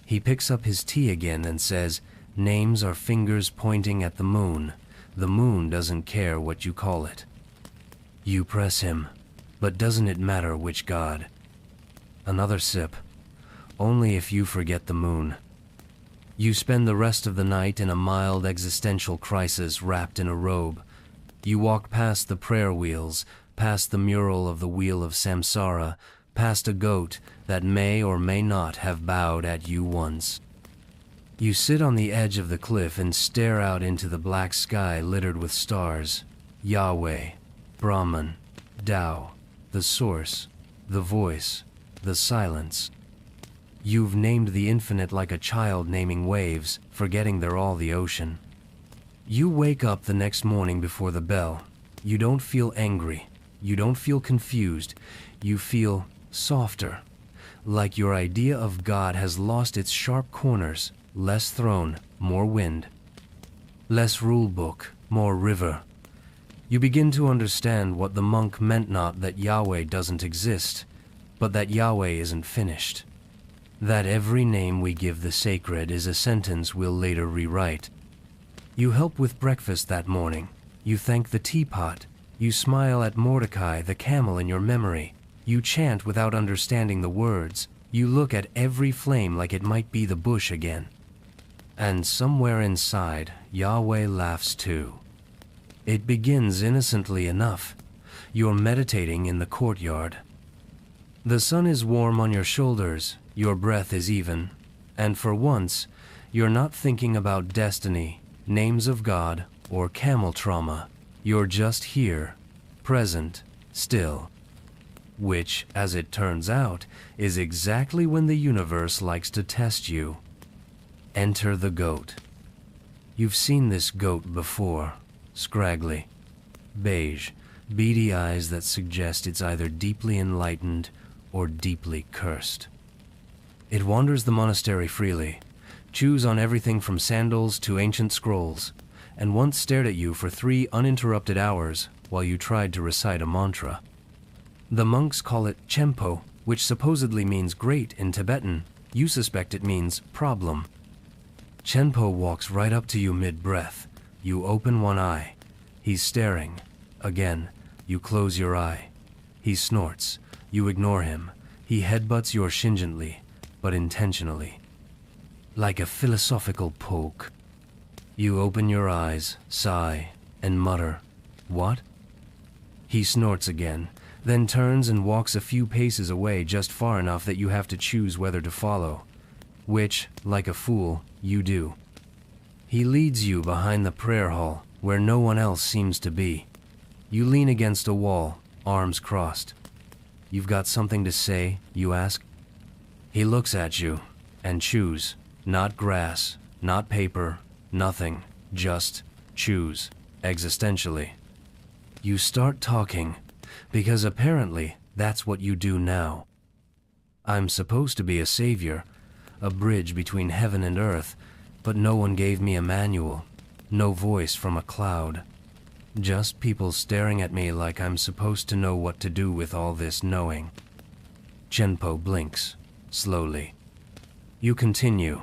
He picks up his tea again and says, names are fingers pointing at the moon. The moon doesn't care what you call it. You press him, but doesn't it matter which god? Another sip. Only if you forget the moon. You spend the rest of the night in a mild existential crisis wrapped in a robe. You walk past the prayer wheels, past the mural of the Wheel of Samsara, past a goat that may or may not have bowed at you once. You sit on the edge of the cliff and stare out into the black sky littered with stars. Yahweh, Brahman, Tao, the source, the voice, the silence. You've named the infinite like a child naming waves, forgetting they're all the ocean. You wake up the next morning before the bell. You don't feel angry. You don't feel confused. You feel softer, like your idea of God has lost its sharp corners. Less throne, more wind. Less rule book, more river. You begin to understand what the monk meant, not that Yahweh doesn't exist, but that Yahweh isn't finished. That every name we give the sacred is a sentence we'll later rewrite. You help with breakfast that morning. You thank the teapot. You smile at Mordecai, the camel in your memory. You chant without understanding the words. You look at every flame like it might be the bush again. And somewhere inside, Yahweh laughs too. It begins innocently enough. You're meditating in the courtyard. The sun is warm on your shoulders. Your breath is even, and for once, you're not thinking about destiny, names of God, or camel trauma. You're just here, present, still. Which, as it turns out, is exactly when the universe likes to test you. Enter the goat. You've seen this goat before. Scraggly, beige, beady eyes that suggest it's either deeply enlightened or deeply cursed. It wanders the monastery freely, chews on everything from sandals to ancient scrolls, and once stared at you for 3 uninterrupted hours while you tried to recite a mantra. The monks call it Chempo, which supposedly means great in Tibetan. You suspect it means problem. Chenpo walks right up to you mid-breath, You open one eye. He's staring. Again, you close your eye. He snorts. You ignore him. He headbutts your shin gently, but intentionally. Like a philosophical poke. You open your eyes, sigh, and mutter, "What?" He snorts again, then turns and walks a few paces away, just far enough that you have to choose whether to follow, which, like a fool, you do. He leads you behind the prayer hall, where no one else seems to be. You lean against a wall, arms crossed. "You've got something to say?" you ask. He looks at you, and chews. Not grass, not paper, nothing, just chews, existentially. You start talking, because apparently that's what you do now. "I'm supposed to be a savior, a bridge between heaven and earth, but no one gave me a manual, no voice from a cloud. Just people staring at me like I'm supposed to know what to do with all this knowing." Chenpo blinks, slowly. You continue.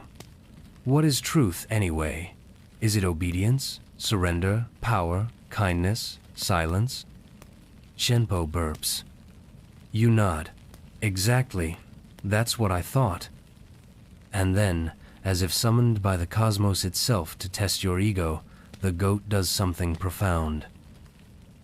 "What is truth, anyway? Is it obedience, surrender, power, kindness, silence?" Chenpo burps. You nod. "Exactly. That's what I thought." And then, as if summoned by the cosmos itself to test your ego, the goat does something profound.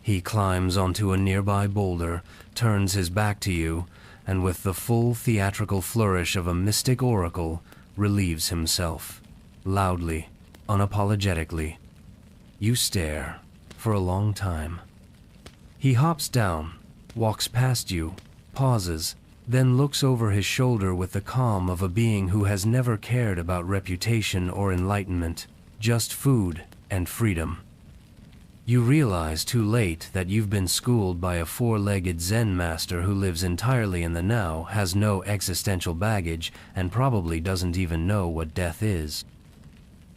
He climbs onto a nearby boulder, turns his back to you, and with the full theatrical flourish of a mystic oracle, relieves himself. Loudly, unapologetically. You stare, for a long time. He hops down, walks past you, pauses, then looks over his shoulder with the calm of a being who has never cared about reputation or enlightenment, just food and freedom. You realize too late that you've been schooled by a four-legged Zen master who lives entirely in the now, has no existential baggage, and probably doesn't even know what death is.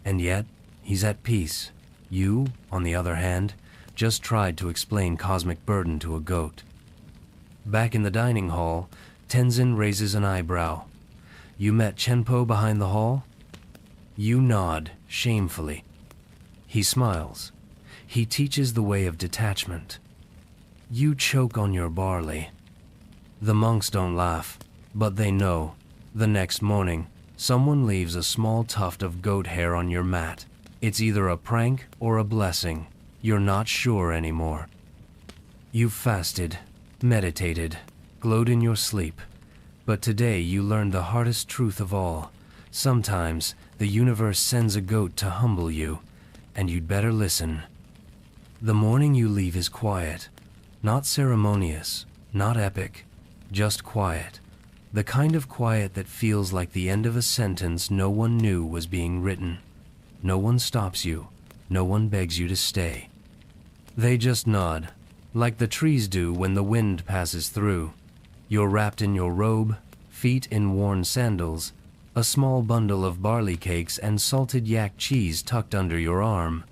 And yet, he's at peace. You, on the other hand, just tried to explain cosmic burden to a goat. Back in the dining hall, Tenzin raises an eyebrow. "You met Chenpo behind the hall?" You nod, shamefully. He smiles. He teaches the way of detachment. You choke on your barley. The monks don't laugh, but they know. The next morning, someone leaves a small tuft of goat hair on your mat. It's either a prank or a blessing. You're not sure anymore. You've fasted, meditated, glowed in your sleep. But today you learned the hardest truth of all. Sometimes the universe sends a goat to humble you, and you'd better listen. The morning you leave is quiet. Not ceremonious, not epic, just quiet. The kind of quiet that feels like the end of a sentence no one knew was being written. No one stops you. No one begs you to stay. They just nod, like the trees do when the wind passes through. You're wrapped in your robe, feet in worn sandals, a small bundle of barley cakes and salted yak cheese tucked under your arm.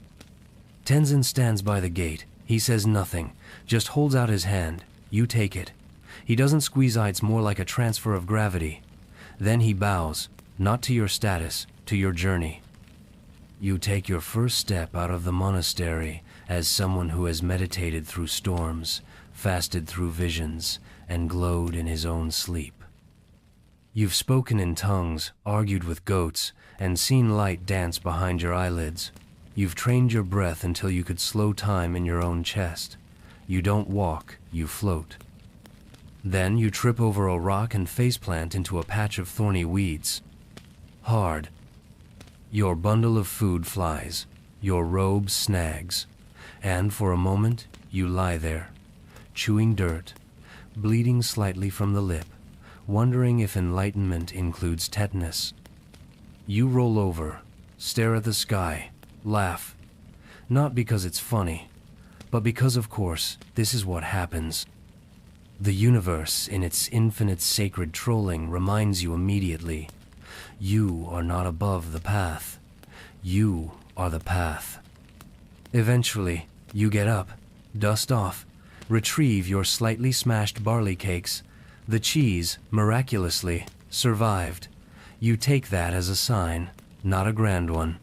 Tenzin stands by the gate. He says nothing, just holds out his hand. You take it. He doesn't squeeze. It's more like a transfer of gravity. Then he bows, not to your status, to your journey. You take your first step out of the monastery as someone who has meditated through storms, fasted through visions, and glowed in his own sleep. You've spoken in tongues, argued with goats, and seen light dance behind your eyelids. You've trained your breath until you could slow time in your own chest. You don't walk, you float. Then you trip over a rock and faceplant into a patch of thorny weeds. Hard. Your bundle of food flies. Your robe snags. And for a moment, you lie there, chewing dirt, bleeding slightly from the lip, wondering if enlightenment includes tetanus. You roll over, stare at the sky, laugh. Not because it's funny, but because, of course, this is what happens. The universe, in its infinite sacred trolling, reminds you immediately. You are not above the path. You are the path. Eventually, you get up, dust off, retrieve your slightly smashed barley cakes. The cheese, miraculously, survived. You take that as a sign, not a grand one.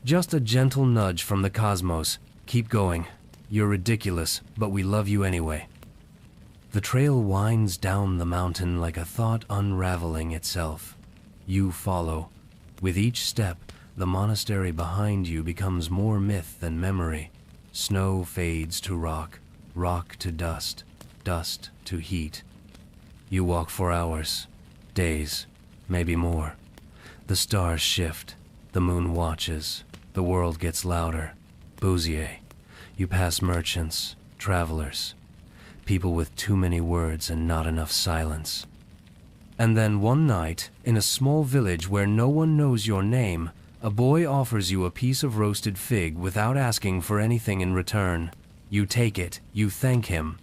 Just a gentle nudge from the cosmos. Keep going. You're ridiculous, but we love you anyway. The trail winds down the mountain like a thought unraveling itself. You follow. With each step, the monastery behind you becomes more myth than memory. Snow fades to rock, rock to dust, dust to heat. You walk for hours, days, maybe more. The stars shift, the moon watches, the world gets louder. Bousier. You pass merchants, travelers, people with too many words and not enough silence. And then one night, in a small village where no one knows your name, a boy offers you a piece of roasted fig without asking for anything in return. You take it, you thank him.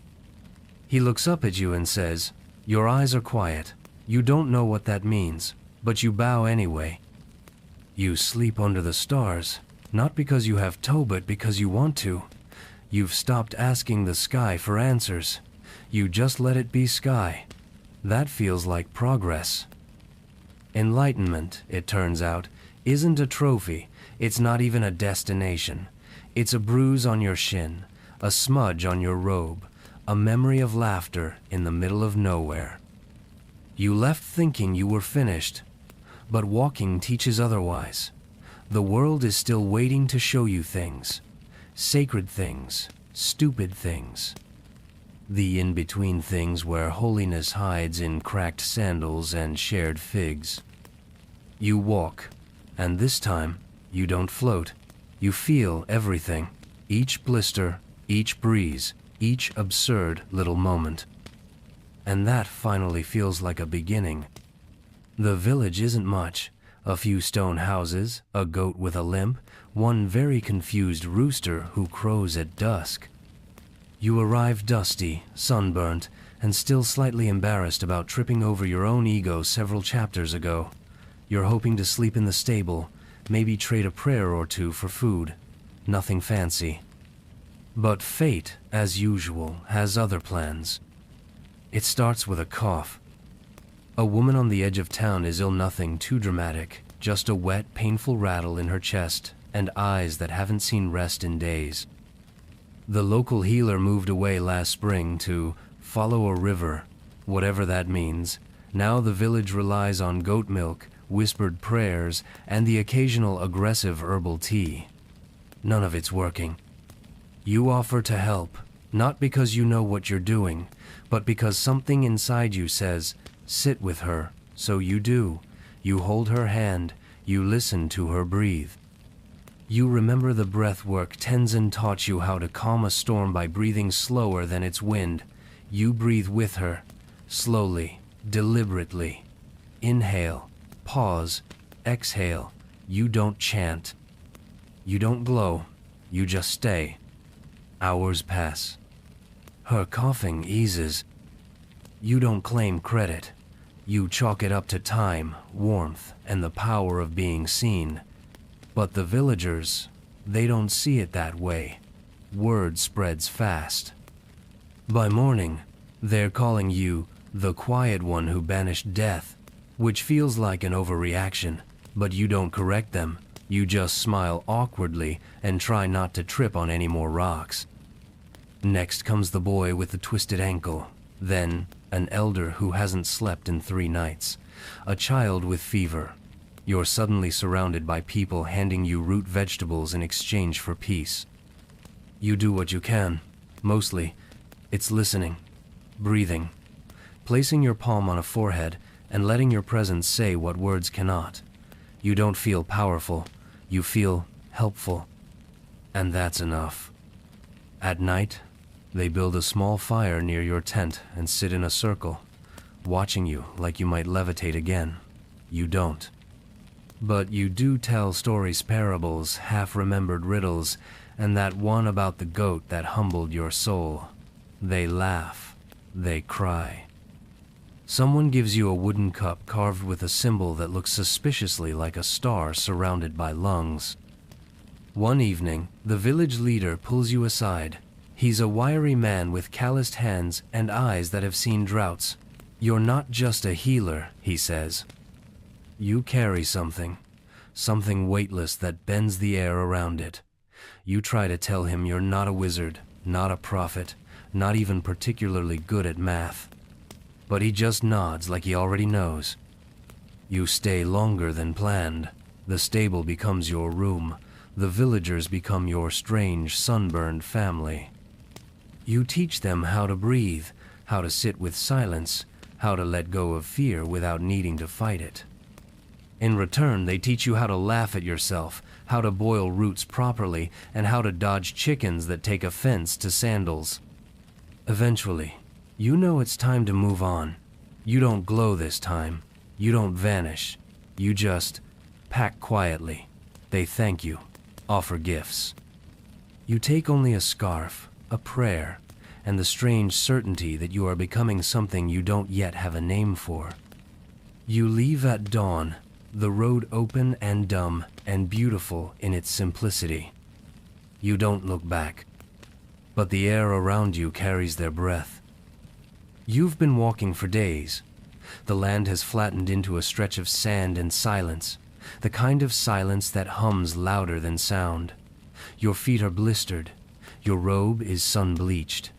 He looks up at you and says, "Your eyes are quiet. You don't know what that means, but you bow anyway." You sleep under the stars, not because you have to, but because you want to. You've stopped asking the sky for answers. You just let it be sky. That feels like progress. Enlightenment, it turns out, isn't a trophy. It's not even a destination. It's a bruise on your shin, a smudge on your robe, a memory of laughter in the middle of nowhere. You left thinking you were finished, but walking teaches otherwise. The world is still waiting to show you things. Sacred things, stupid things. The in-between things where holiness hides in cracked sandals and shared figs. You walk, and this time, you don't float. You feel everything. Each blister, each breeze, each absurd little moment. And that finally feels like a beginning. The village isn't much. A few stone houses, a goat with a limp, one very confused rooster who crows at dusk. You arrive dusty, sunburnt, and still slightly embarrassed about tripping over your own ego several chapters ago. You're hoping to sleep in the stable, maybe trade a prayer or two for food. Nothing fancy. But fate, as usual, has other plans. It starts with a cough. A woman on the edge of town is ill, nothing too dramatic, just a wet, painful rattle in her chest and eyes that haven't seen rest in days. The local healer moved away last spring to follow a river, whatever that means. Now the village relies on goat milk, whispered prayers, and the occasional aggressive herbal tea. None of it's working. You offer to help, not because you know what you're doing, but because something inside you says, sit with her, so you do. You hold her hand, you listen to her breathe. You remember the breath work Tenzin taught you, how to calm a storm by breathing slower than its wind. You breathe with her, slowly, deliberately. Inhale, pause, exhale. You don't chant. You don't glow, you just stay. Hours pass. Her coughing eases. You don't claim credit. You chalk it up to time, warmth, and the power of being seen. But the villagers, they don't see it that way. Word spreads fast. By morning, they're calling you the quiet one who banished death, which feels like an overreaction, but you don't correct them. You just smile awkwardly and try not to trip on any more rocks. Next comes the boy with the twisted ankle, then an elder who hasn't slept in 3 nights, a child with fever. You're suddenly surrounded by people handing you root vegetables in exchange for peace. You do what you can. Mostly, it's listening, breathing, placing your palm on a forehead and letting your presence say what words cannot. You don't feel powerful, you feel helpful. And that's enough. At night, they build a small fire near your tent and sit in a circle, watching you like you might levitate again. You don't. But you do tell stories, parables, half-remembered riddles, and that one about the goat that humbled your soul. They laugh. They cry. Someone gives you a wooden cup carved with a symbol that looks suspiciously like a star surrounded by lungs. One evening, the village leader pulls you aside. He's a wiry man with calloused hands and eyes that have seen droughts. You're not just a healer, he says. You carry something. something weightless that bends the air around it. You try to tell him you're not a wizard, not a prophet, not even particularly good at math. But he just nods like he already knows. You stay longer than planned. The stable becomes your room. The villagers become your strange, sunburned family. You teach them how to breathe, how to sit with silence, how to let go of fear without needing to fight it. In return, they teach you how to laugh at yourself, how to boil roots properly, and how to dodge chickens that take offense to sandals. Eventually, you know it's time to move on. You don't glow this time. You don't vanish. You just pack quietly. They thank you, offer gifts. You take only a scarf, a prayer, and the strange certainty that you are becoming something you don't yet have a name for. You leave at dawn, the road open and dumb and beautiful in its simplicity. You don't look back, but the air around you carries their breath. You've been walking for days. The land has flattened into a stretch of sand and silence, the kind of silence that hums louder than sound. Your feet are blistered. Your robe is sun-bleached.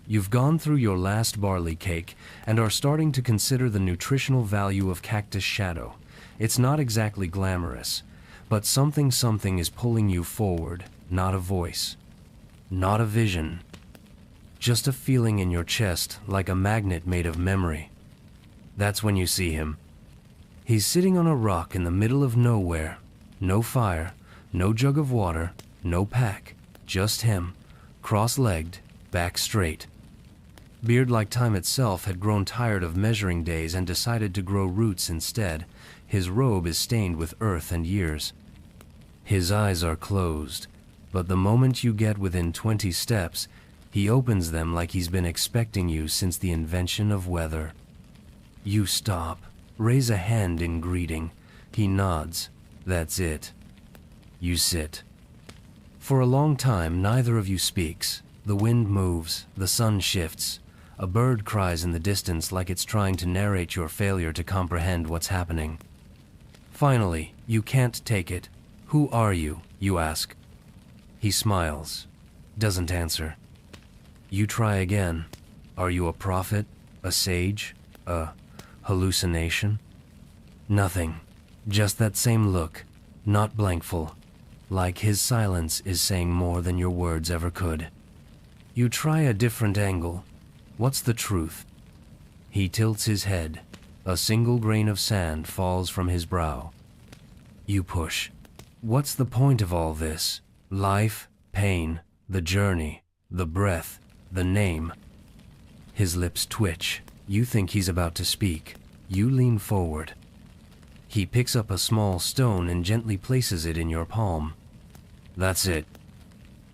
You've gone through your last barley cake and are starting to consider the nutritional value of cactus shadow. It's not exactly glamorous, but something is pulling you forward, not a voice, not a vision, just a feeling in your chest like a magnet made of memory. That's when you see him. He's sitting on a rock in the middle of nowhere. No fire, no jug of water, no pack, just him, cross-legged, back straight. Beard like time itself had grown tired of measuring days and decided to grow roots instead. His robe is stained with earth and years. His eyes are closed, but the moment you get within 20 steps, he opens them like he's been expecting you since the invention of weather. You stop, raise a hand in greeting. He nods. That's it. You sit. For a long time, neither of you speaks. The wind moves, the sun shifts. A bird cries in the distance like it's trying to narrate your failure to comprehend what's happening. Finally, you can't take it. Who are you? You ask. He smiles, doesn't answer. You try again. Are you a prophet? A sage? A hallucination? Nothing. Just that same look, not blankful, like his silence is saying more than your words ever could. You try a different angle. What's the truth? He tilts his head. A single grain of sand falls from his brow. You push. What's the point of all this? Life, pain, the journey, the breath, the name. His lips twitch. You think he's about to speak. You lean forward. He picks up a small stone and gently places it in your palm. That's it.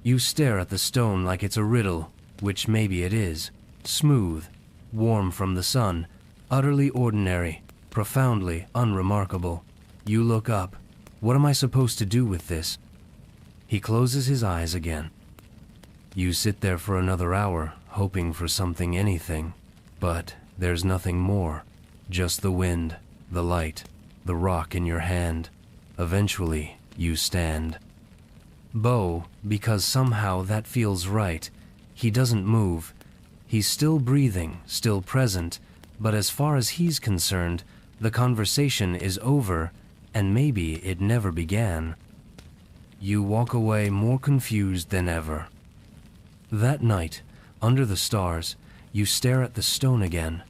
You stare at the stone like it's a riddle, which maybe it is. Smooth, warm from the sun, utterly ordinary, profoundly unremarkable. You look up. What am I supposed to do with this? He closes his eyes again. You sit there for another hour, hoping for something, anything. But there's nothing more. Just the wind, the light, the rock in your hand. Eventually, you stand. Bo, because somehow that feels right. He doesn't move. He's still breathing, still present, but as far as he's concerned, the conversation is over, and maybe it never began. You walk away more confused than ever. That night, under the stars, you stare at the stone again.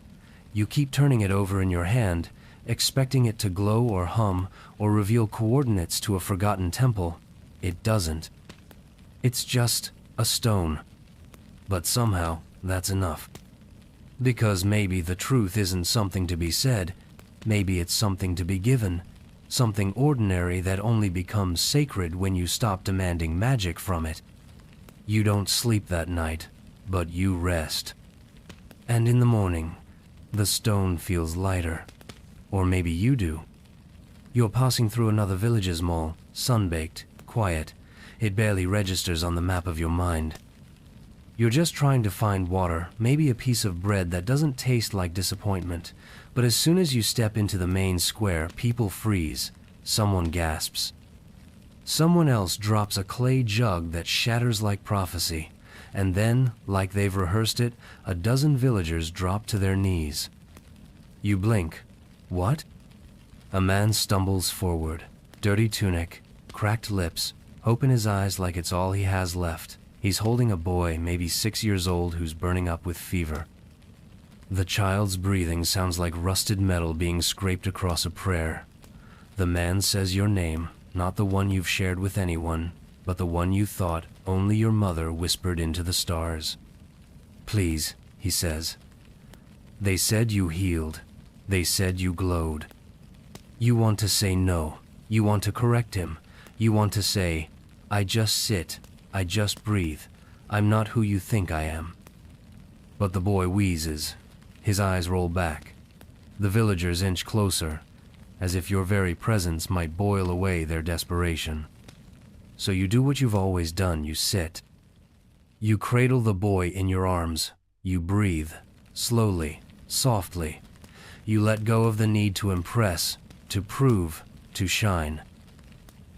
You keep turning it over in your hand, expecting it to glow or hum or reveal coordinates to a forgotten temple. It doesn't. It's just a stone. But somehow, that's enough. Because maybe the truth isn't something to be said. Maybe it's something to be given. Something ordinary that only becomes sacred when you stop demanding magic from it. You don't sleep that night, but you rest. And in the morning, the stone feels lighter. Or maybe you do. You're passing through another village's mall, sun-baked, quiet. It barely registers on the map of your mind. You're just trying to find water, maybe a piece of bread that doesn't taste like disappointment. But as soon as you step into the main square, people freeze. Someone gasps. Someone else drops a clay jug that shatters like prophecy, and then, like they've rehearsed it, a dozen villagers drop to their knees. You blink. What? A man stumbles forward, dirty tunic, cracked lips, hope in his eyes like it's all he has left. He's holding a boy, maybe 6 years old, who's burning up with fever. The child's breathing sounds like rusted metal being scraped across a prayer. The man says your name, not the one you've shared with anyone, but the one you thought only your mother whispered into the stars. Please, he says. They said you healed. They said you glowed. You want to say no. You want to correct him. You want to say, I just sit. I just breathe. I'm not who you think I am. But the boy wheezes. His eyes roll back. The villagers inch closer, as if your very presence might boil away their desperation. So you do what you've always done, you sit. You cradle the boy in your arms. You breathe, slowly, softly. You let go of the need to impress, to prove, to shine.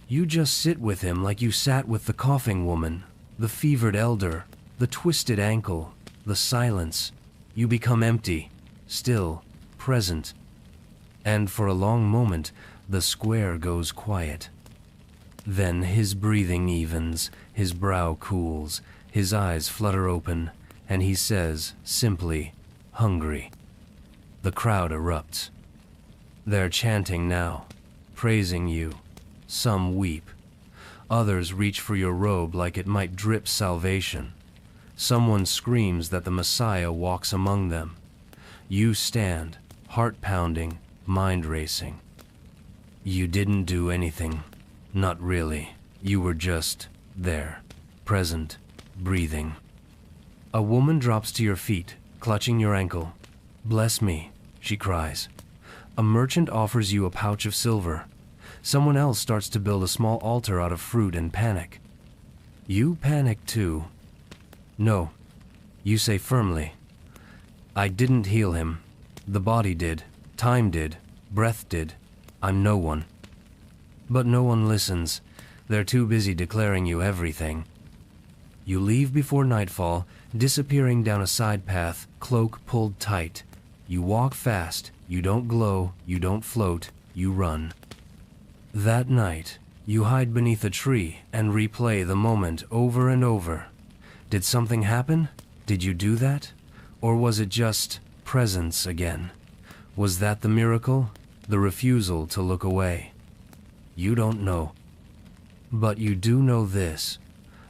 You just sit with him like you sat with the coughing woman, the fevered elder, the twisted ankle, the silence. You become empty, still, present. And for a long moment, the square goes quiet. Then his breathing evens, his brow cools, his eyes flutter open, and he says, simply, hungry. The crowd erupts. They're chanting now, praising you. Some weep. Others reach for your robe like it might drip salvation. Someone screams that the Messiah walks among them. You stand, heart pounding, mind racing. You didn't do anything. Not really. You were just there, present, breathing. A woman drops to your feet, clutching your ankle. Bless me, she cries. A merchant offers you a pouch of silver. Someone else starts to build a small altar out of fruit and panic. You panic too. No, you say firmly. I didn't heal him. The body did, time did, breath did. I'm no one. But no one listens. They're too busy declaring you everything. You leave before nightfall, disappearing down a side path, cloak pulled tight. You walk fast. You don't glow. You don't float. You run. That night, you hide beneath a tree and replay the moment over and over. Did something happen? Did you do that? Or was it just presence again? Was that the miracle? The refusal to look away? You don't know. But you do know this.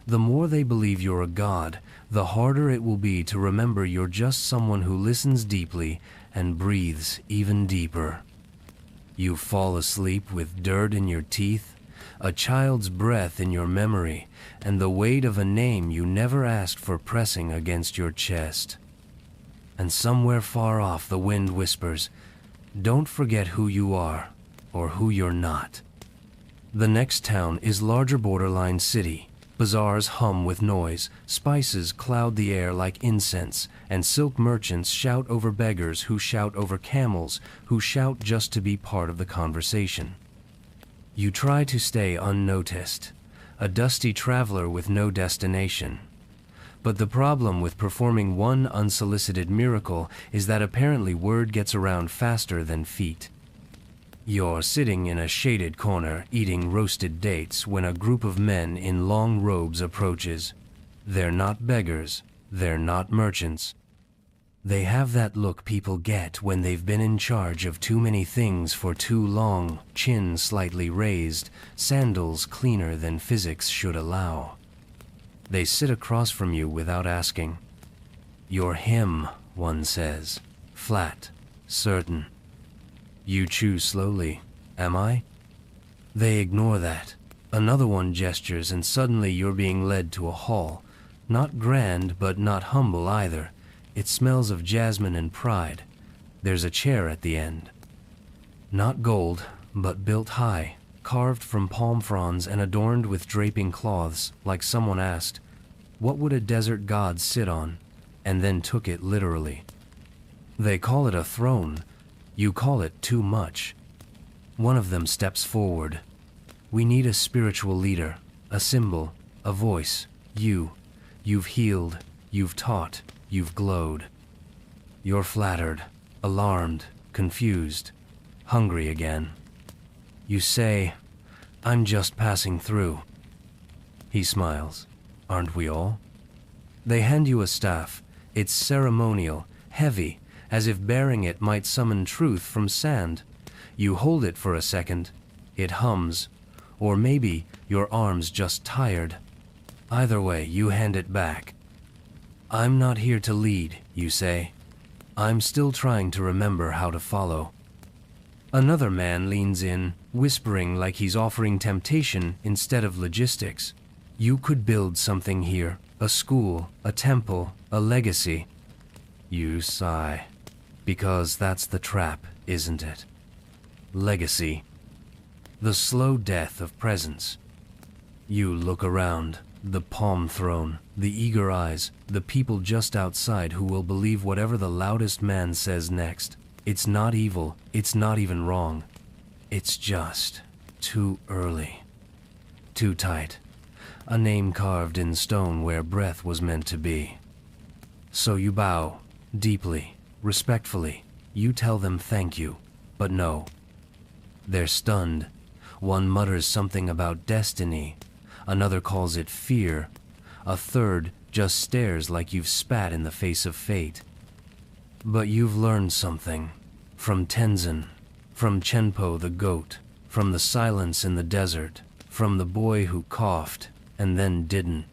The more they believe you're a god, the harder it will be to remember you're just someone who listens deeply and breathes even deeper. You fall asleep with dirt in your teeth, a child's breath in your memory, and the weight of a name you never asked for pressing against your chest. And somewhere far off the wind whispers, don't forget who you are, or who you're not. The next town is larger borderline city. Bazaars hum with noise, spices cloud the air like incense, and silk merchants shout over beggars who shout over camels who shout just to be part of the conversation. You try to stay unnoticed, a dusty traveler with no destination. But the problem with performing one unsolicited miracle is that apparently word gets around faster than feet. You're sitting in a shaded corner eating roasted dates when a group of men in long robes approaches. They're not beggars. They're not merchants. They have that look people get when they've been in charge of too many things for too long, chin slightly raised, sandals cleaner than physics should allow. They sit across from you without asking. You're him, one says, flat, certain. You choose slowly. Am I? They ignore that. Another one gestures and suddenly you're being led to a hall. Not grand, but not humble either. It smells of jasmine and pride. There's a chair at the end. Not gold, but built high, carved from palm fronds and adorned with draping cloths, like someone asked, what would a desert god sit on? And then took it literally. They call it a throne. You call it too much. One of them steps forward. We need a spiritual leader, a symbol, a voice. You've healed, you've taught, you've glowed. You're flattered, alarmed, confused, hungry again. You say, I'm just passing through. He smiles. Aren't we all? They hand you a staff. It's ceremonial, heavy, as if bearing it might summon truth from sand. You hold it for a second. It hums. Or maybe your arm's just tired. Either way, you hand it back. I'm not here to lead, you say. I'm still trying to remember how to follow. Another man leans in, whispering like he's offering temptation instead of logistics. You could build something here, a school, a temple, a legacy. You sigh, because that's the trap, isn't it? Legacy. The slow death of presence. You look around, the palm throne, the eager eyes, the people just outside who will believe whatever the loudest man says next. It's not evil, it's not even wrong. It's just too early. Too tight. A name carved in stone where breath was meant to be. So you bow, deeply, respectfully. You tell them thank you, but no. They're stunned. One mutters something about destiny. Another calls it fear. A third just stares like you've spat in the face of fate. But you've learned something. From Tenzin, from Chenpo the goat, from the silence in the desert, from the boy who coughed and then didn't.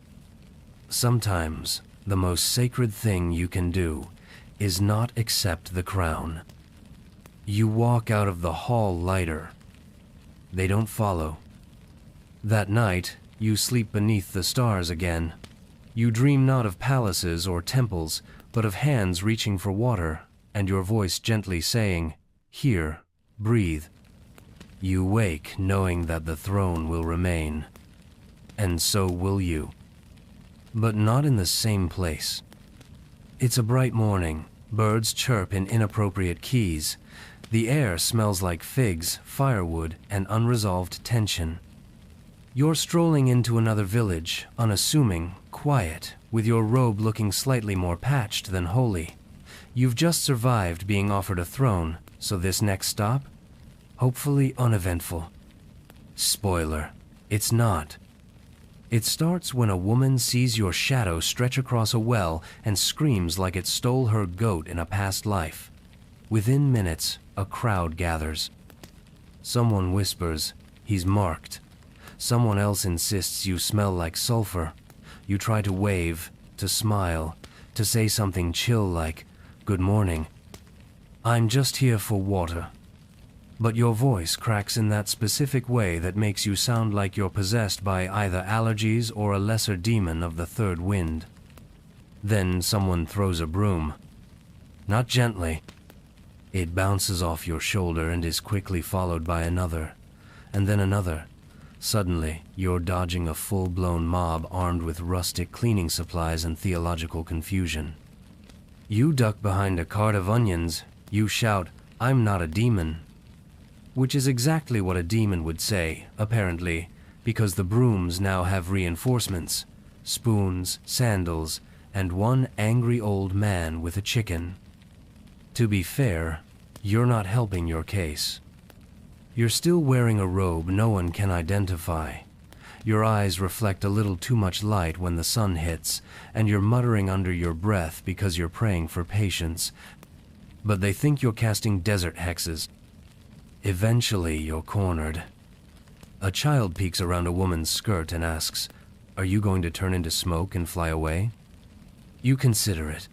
Sometimes the most sacred thing you can do is not accept the crown. You walk out of the hall lighter. They don't follow. That night, you sleep beneath the stars again. You dream not of palaces or temples, but of hands reaching for water, and your voice gently saying, "Here, breathe." You wake knowing that the throne will remain. And so will you. But not in the same place. It's a bright morning. Birds chirp in inappropriate keys. The air smells like figs, firewood, and unresolved tension. You're strolling into another village, unassuming, quiet, with your robe looking slightly more patched than holy. You've just survived being offered a throne, so this next stop? Hopefully uneventful. Spoiler, it's not. It starts when a woman sees your shadow stretch across a well and screams like it stole her goat in a past life. Within minutes, a crowd gathers. Someone whispers, "He's marked." Someone else insists you smell like sulfur. You try to wave, to smile, to say something chill like, "Good morning. I'm just here for water." But your voice cracks in that specific way that makes you sound like you're possessed by either allergies or a lesser demon of the third wind. Then someone throws a broom. Not gently. It bounces off your shoulder and is quickly followed by another, and then another. Suddenly, you're dodging a full-blown mob armed with rustic cleaning supplies and theological confusion. You duck behind a cart of onions. You shout, "I'm not a demon." Which is exactly what a demon would say, apparently, because the brooms now have reinforcements, spoons, sandals, and one angry old man with a chicken. To be fair, you're not helping your case. You're still wearing a robe no one can identify. Your eyes reflect a little too much light when the sun hits, and you're muttering under your breath because you're praying for patience. But they think you're casting desert hexes. Eventually, you're cornered. A child peeks around a woman's skirt and asks, "Are you going to turn into smoke and fly away?" You consider it.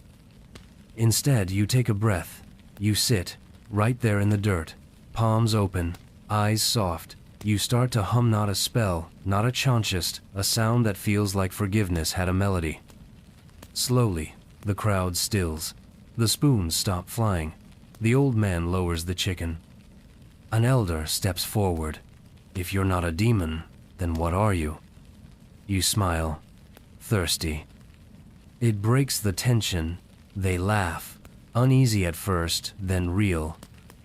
Instead, you take a breath. You sit, right there in the dirt, palms open, eyes soft. You start to hum not a spell, not a chauntist, a sound that feels like forgiveness had a melody. Slowly, the crowd stills. The spoons stop flying. The old man lowers the chicken. An elder steps forward. If you're not a demon, then what are you? You smile, thirsty. It breaks the tension. They laugh, uneasy at first, then real.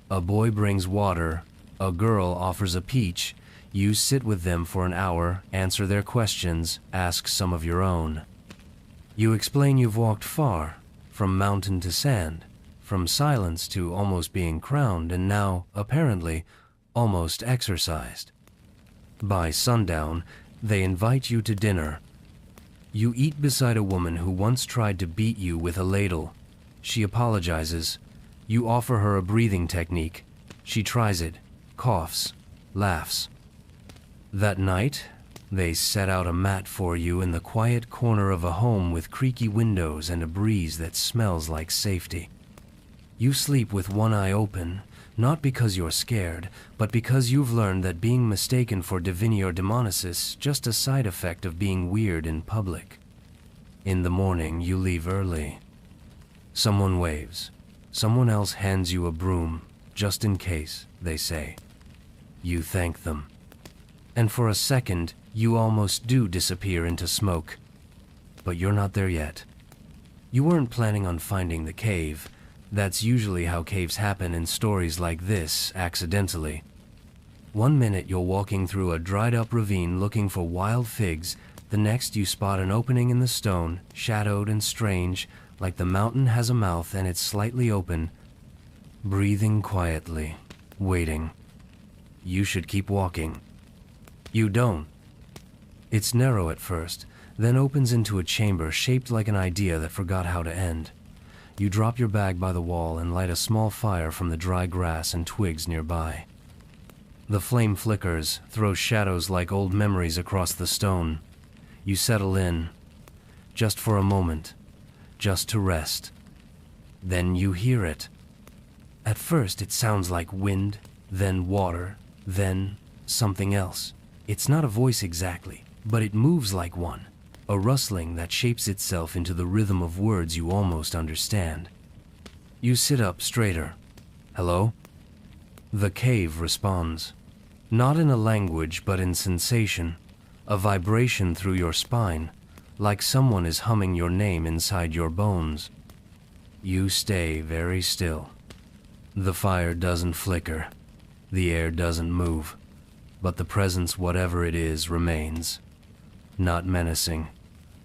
A boy brings water, A girl offers a peach. You sit with them for an hour, answer their questions, ask some of your own. You explain you've walked far, from mountain to sand, from silence to almost being crowned, and now, apparently, almost exorcised. By sundown, they invite you to dinner. You eat beside a woman who once tried to beat you with a ladle. She apologizes. You offer her a breathing technique. She tries it, coughs, laughs. That night, they set out a mat for you in the quiet corner of a home with creaky windows and a breeze that smells like safety. You sleep with one eye open, not because you're scared, but because you've learned that being mistaken for divinity or demonis is just a side effect of being weird in public. In the morning, you leave early. Someone waves. Someone else hands you a broom, just in case, they say. You thank them. And for a second, you almost do disappear into smoke. But you're not there yet. You weren't planning on finding the cave. That's usually how caves happen in stories like this, accidentally. One minute you're walking through a dried-up ravine looking for wild figs, the next you spot an opening in the stone, shadowed and strange, like the mountain has a mouth and it's slightly open, breathing quietly, waiting. You should keep walking. You don't. It's narrow at first, then opens into a chamber shaped like an idea that forgot how to end. You drop your bag by the wall and light a small fire from the dry grass and twigs nearby. The flame flickers, throws shadows like old memories across the stone. You settle in, just for a moment, just to rest. Then you hear it. At first it sounds like wind, then water, then something else. It's not a voice exactly, but it moves like one. A rustling that shapes itself into the rhythm of words you almost understand. You sit up straighter. Hello? The cave responds. Not in a language, but in sensation. A vibration through your spine, like someone is humming your name inside your bones. You stay very still. The fire doesn't flicker. The air doesn't move. But the presence, whatever it is, remains. Not menacing.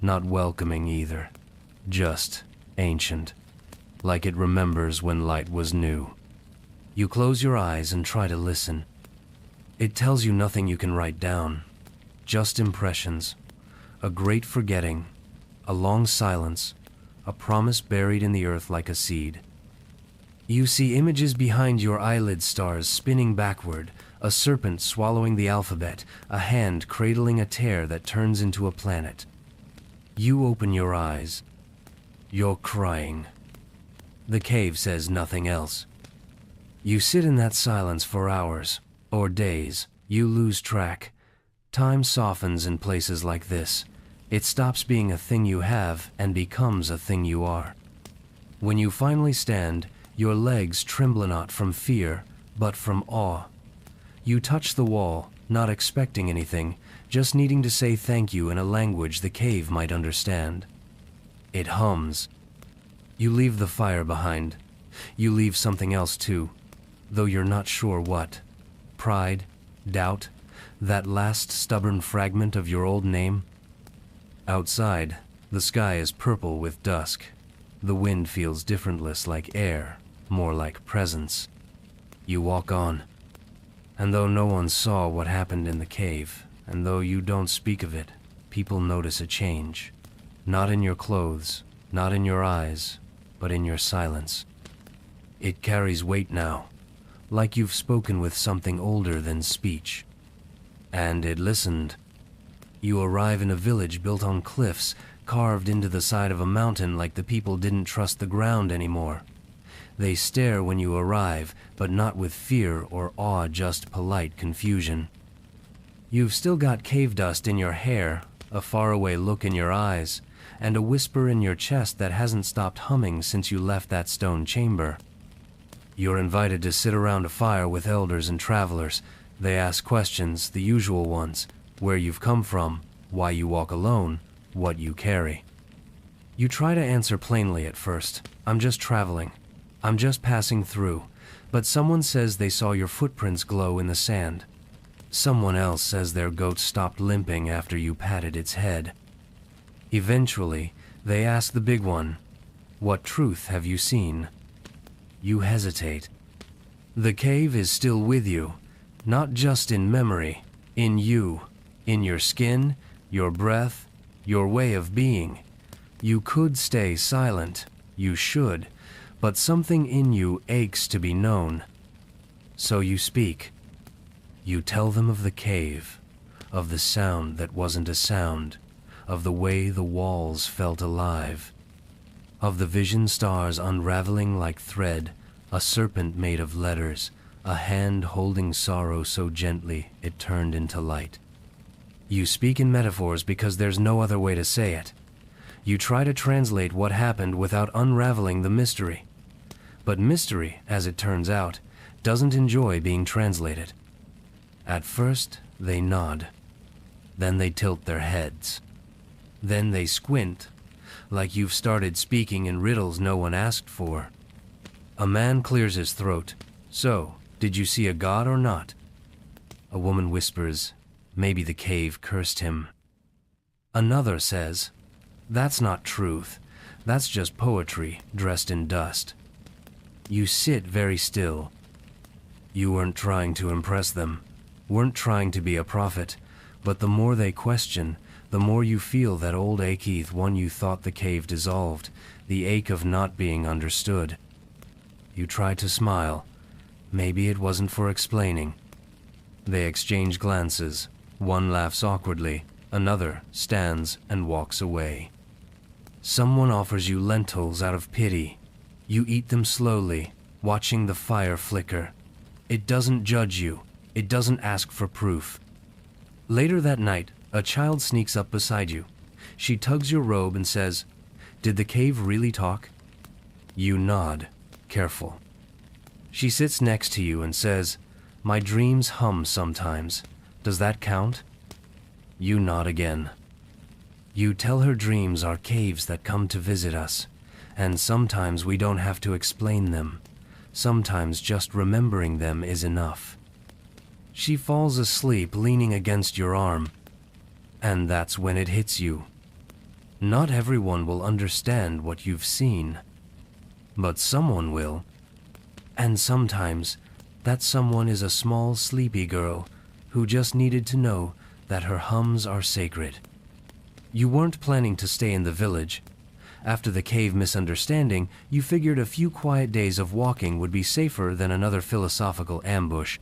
Not welcoming either, just ancient, like it remembers when light was new. You close your eyes and try to listen. It tells you nothing you can write down, just impressions, a great forgetting, a long silence, a promise buried in the earth like a seed. You see images behind your eyelid stars spinning backward, a serpent swallowing the alphabet, a hand cradling a tear that turns into a planet. You open your eyes. You're crying. The cave says nothing else. You sit in that silence for hours, or days. You lose track. Time softens in places like this. It stops being a thing you have and becomes a thing you are. When you finally stand, your legs tremble not from fear, but from awe. You touch the wall, not expecting anything, just needing to say thank you in a language the cave might understand. It hums. You leave the fire behind. You leave something else too, though you're not sure what. Pride, doubt, that last stubborn fragment of your old name. Outside, the sky is purple with dusk. The wind feels differentless, like air, more like presence. You walk on. And though no one saw what happened in the cave, and though you don't speak of it, people notice a change. Not in your clothes, not in your eyes, but in your silence. It carries weight now, like you've spoken with something older than speech. And it listened. You arrive in a village built on cliffs, carved into the side of a mountain like the people didn't trust the ground anymore. They stare when you arrive, but not with fear or awe, just polite confusion. You've still got cave dust in your hair, a faraway look in your eyes, and a whisper in your chest that hasn't stopped humming since you left that stone chamber. You're invited to sit around a fire with elders and travelers. They ask questions, the usual ones: where you've come from, why you walk alone, what you carry. You try to answer plainly at first. I'm just traveling. I'm just passing through. But someone says they saw your footprints glow in the sand. Someone else says their goat stopped limping after you patted its head. Eventually, they ask the big one, "What truth have you seen?" You hesitate. The cave is still with you, not just in memory, in you, in your skin, your breath, your way of being. You could stay silent, you should, but something in you aches to be known. So you speak. You tell them of the cave, of the sound that wasn't a sound, of the way the walls felt alive, of the vision stars unraveling like thread, a serpent made of letters, a hand holding sorrow so gently it turned into light. You speak in metaphors because there's no other way to say it. You try to translate what happened without unraveling the mystery. But mystery, as it turns out, doesn't enjoy being translated. At first, they nod. Then they tilt their heads. Then they squint, like you've started speaking in riddles no one asked for. A man clears his throat. "So, did you see a god or not?" A woman whispers, "Maybe the cave cursed him." Another says, "That's not truth. That's just poetry dressed in dust." You sit very still. You weren't trying to impress them, weren't trying to be a prophet, but the more they question, the more you feel that old ache, one you thought the cave dissolved, the ache of not being understood. You try to smile. Maybe it wasn't for explaining. They exchange glances. One laughs awkwardly, another stands and walks away. Someone offers you lentils out of pity. You eat them slowly, watching the fire flicker. It doesn't judge you. It doesn't ask for proof. Later that night, a child sneaks up beside you. She tugs your robe and says, "Did the cave really talk?" You nod, careful. She sits next to you and says, "My dreams hum sometimes. Does that count?" You nod again. You tell her dreams are caves that come to visit us, and sometimes we don't have to explain them. Sometimes just remembering them is enough. She falls asleep leaning against your arm, and that's when it hits you. Not everyone will understand what you've seen, but someone will. And sometimes that someone is a small, sleepy girl who just needed to know that her hums are sacred. You weren't planning to stay in the village. After the cave misunderstanding, you figured a few quiet days of walking would be safer than another philosophical ambush.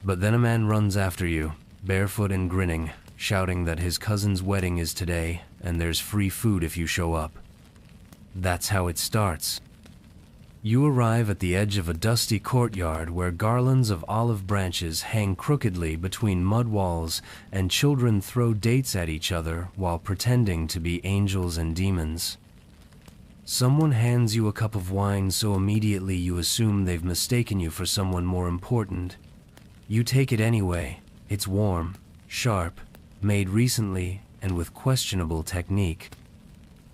But then a man runs after you, barefoot and grinning, shouting that his cousin's wedding is today and there's free food if you show up. That's how it starts. You arrive at the edge of a dusty courtyard where garlands of olive branches hang crookedly between mud walls and children throw dates at each other while pretending to be angels and demons. Someone hands you a cup of wine so immediately you assume they've mistaken you for someone more important. You take it anyway. It's warm, sharp, made recently and with questionable technique.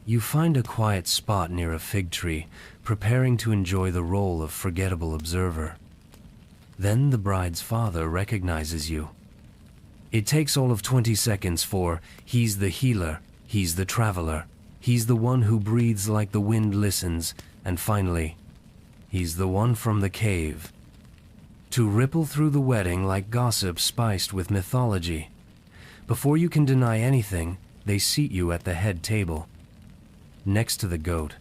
You find a quiet spot near a fig tree, preparing to enjoy the role of forgettable observer. Then the bride's father recognizes you. It takes all of 20 seconds for he's the healer, he's the traveler, he's the one who breathes like the wind listens, and finally, he's the one from the cave. To ripple through the wedding like gossip spiced with mythology. Before you can deny anything, they seat you at the head table, next to the goat.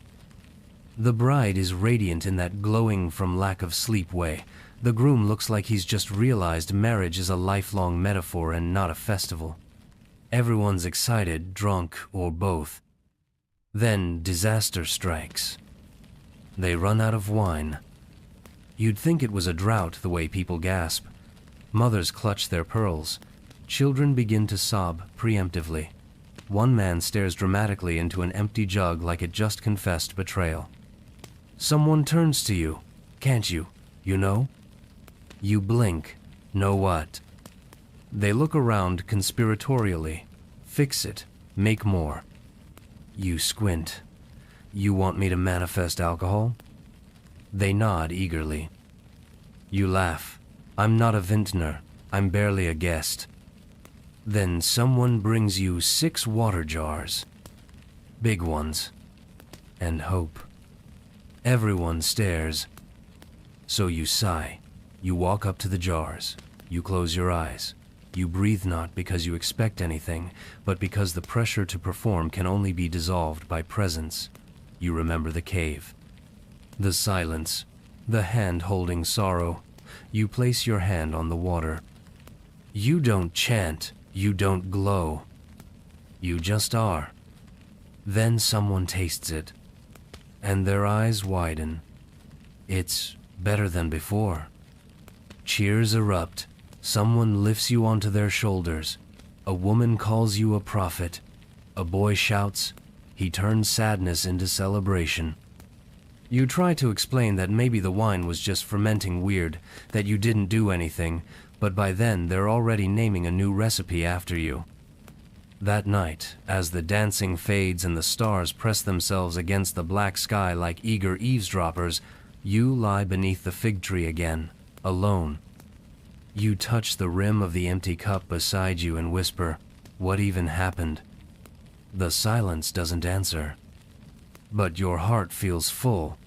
The bride is radiant in that glowing from lack of sleep way. The groom looks like he's just realized marriage is a lifelong metaphor and not a festival. Everyone's excited, drunk, or both. Then disaster strikes. They run out of wine. You'd think it was a drought the way people gasp. Mothers clutch their pearls. Children begin to sob preemptively. One man stares dramatically into an empty jug like it just confessed betrayal. Someone turns to you. Can't you? You know? You blink. Know what? They look around conspiratorially. Fix it. Make more. You squint. You want me to manifest alcohol? They nod eagerly. You laugh. I'm not a vintner. I'm barely a guest. Then someone brings you 6 water jars. Big ones. And hope. Everyone stares. So you sigh. You walk up to the jars. You close your eyes. You breathe not because you expect anything, but because the pressure to perform can only be dissolved by presence. You remember the cave. The silence. The hand holding sorrow. You place your hand on the water. You don't chant. You don't glow. You just are. Then someone tastes it, and their eyes widen. It's better than before. Cheers erupt. Someone lifts you onto their shoulders. A woman calls you a prophet. A boy shouts. He turns sadness into celebration. You try to explain that maybe the wine was just fermenting weird, that you didn't do anything, but by then they're already naming a new recipe after you. That night, as the dancing fades and the stars press themselves against the black sky like eager eavesdroppers, you lie beneath the fig tree again, alone. You touch the rim of the empty cup beside you and whisper, "What even happened?" The silence doesn't answer. But your heart feels full,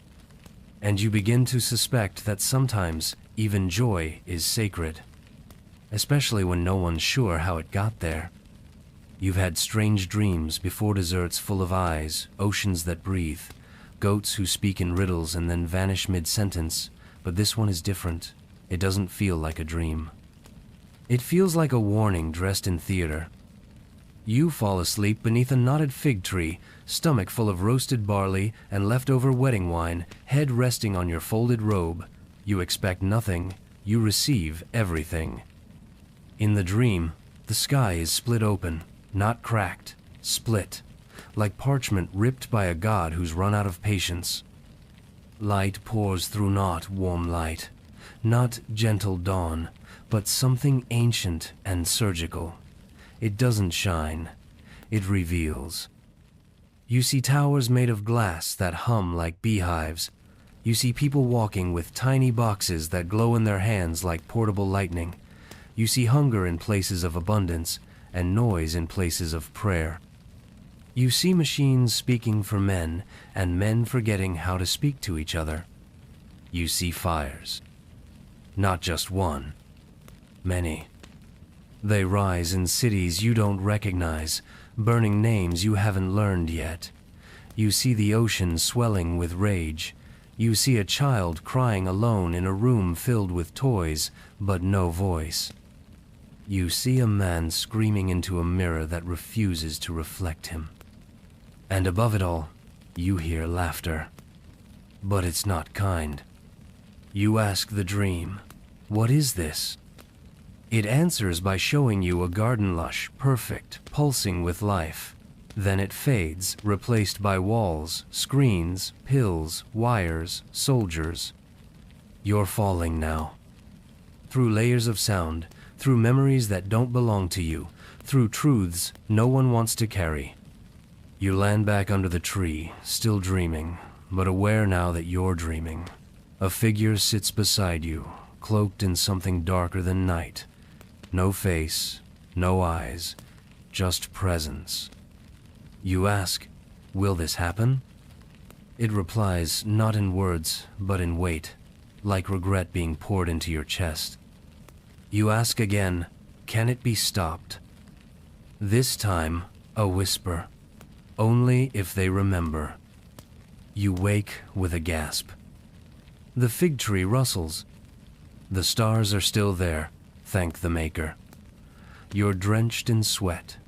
and you begin to suspect that sometimes even joy is sacred, especially when no one's sure how it got there. You've had strange dreams before desserts full of eyes, oceans that breathe, goats who speak in riddles and then vanish mid-sentence, but this one is different. It doesn't feel like a dream. It feels like a warning dressed in theater. You fall asleep beneath a knotted fig tree, stomach full of roasted barley and leftover wedding wine, head resting on your folded robe. You expect nothing. You receive everything. In the dream, the sky is split open, not cracked, split, like parchment ripped by a god who's run out of patience. Light pours through, not warm light, not gentle dawn, but something ancient and surgical. It doesn't shine, it reveals. You see towers made of glass that hum like beehives. You see people walking with tiny boxes that glow in their hands like portable lightning. You see hunger in places of abundance and noise in places of prayer. You see machines speaking for men and men forgetting how to speak to each other. You see fires. Not just one, many. They rise in cities you don't recognize, burning names you haven't learned yet. You see the ocean swelling with rage. You see a child crying alone in a room filled with toys, but no voice. You see a man screaming into a mirror that refuses to reflect him. And above it all, you hear laughter. But it's not kind. You ask the dream, "What is this?" It answers by showing you a garden lush, perfect, pulsing with life. Then it fades, replaced by walls, screens, pills, wires, soldiers. You're falling now. Through layers of sound, through memories that don't belong to you, through truths no one wants to carry. You land back under the tree, still dreaming, but aware now that you're dreaming. A figure sits beside you, cloaked in something darker than night. No face, no eyes, just presence. You ask, "Will this happen?" It replies not in words, but in weight, like regret being poured into your chest. You ask again, "Can it be stopped?" This time, a whisper. Only if they remember. You wake with a gasp. The fig tree rustles. The stars are still there, thank the Maker. You're drenched in sweat.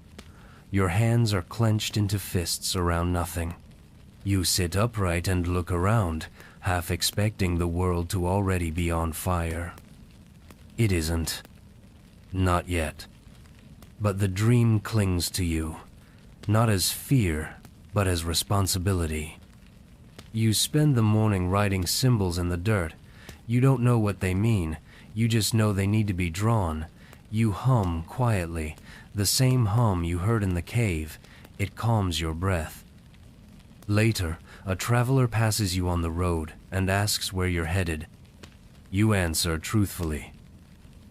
Your hands are clenched into fists around nothing. You sit upright and look around, half expecting the world to already be on fire. It isn't. Not yet. But the dream clings to you. Not as fear, but as responsibility. You spend the morning writing symbols in the dirt. You don't know what they mean. You just know they need to be drawn. You hum quietly, the same hum you heard in the cave. It calms your breath. Later, a traveler passes you on the road and asks where you're headed. You answer truthfully.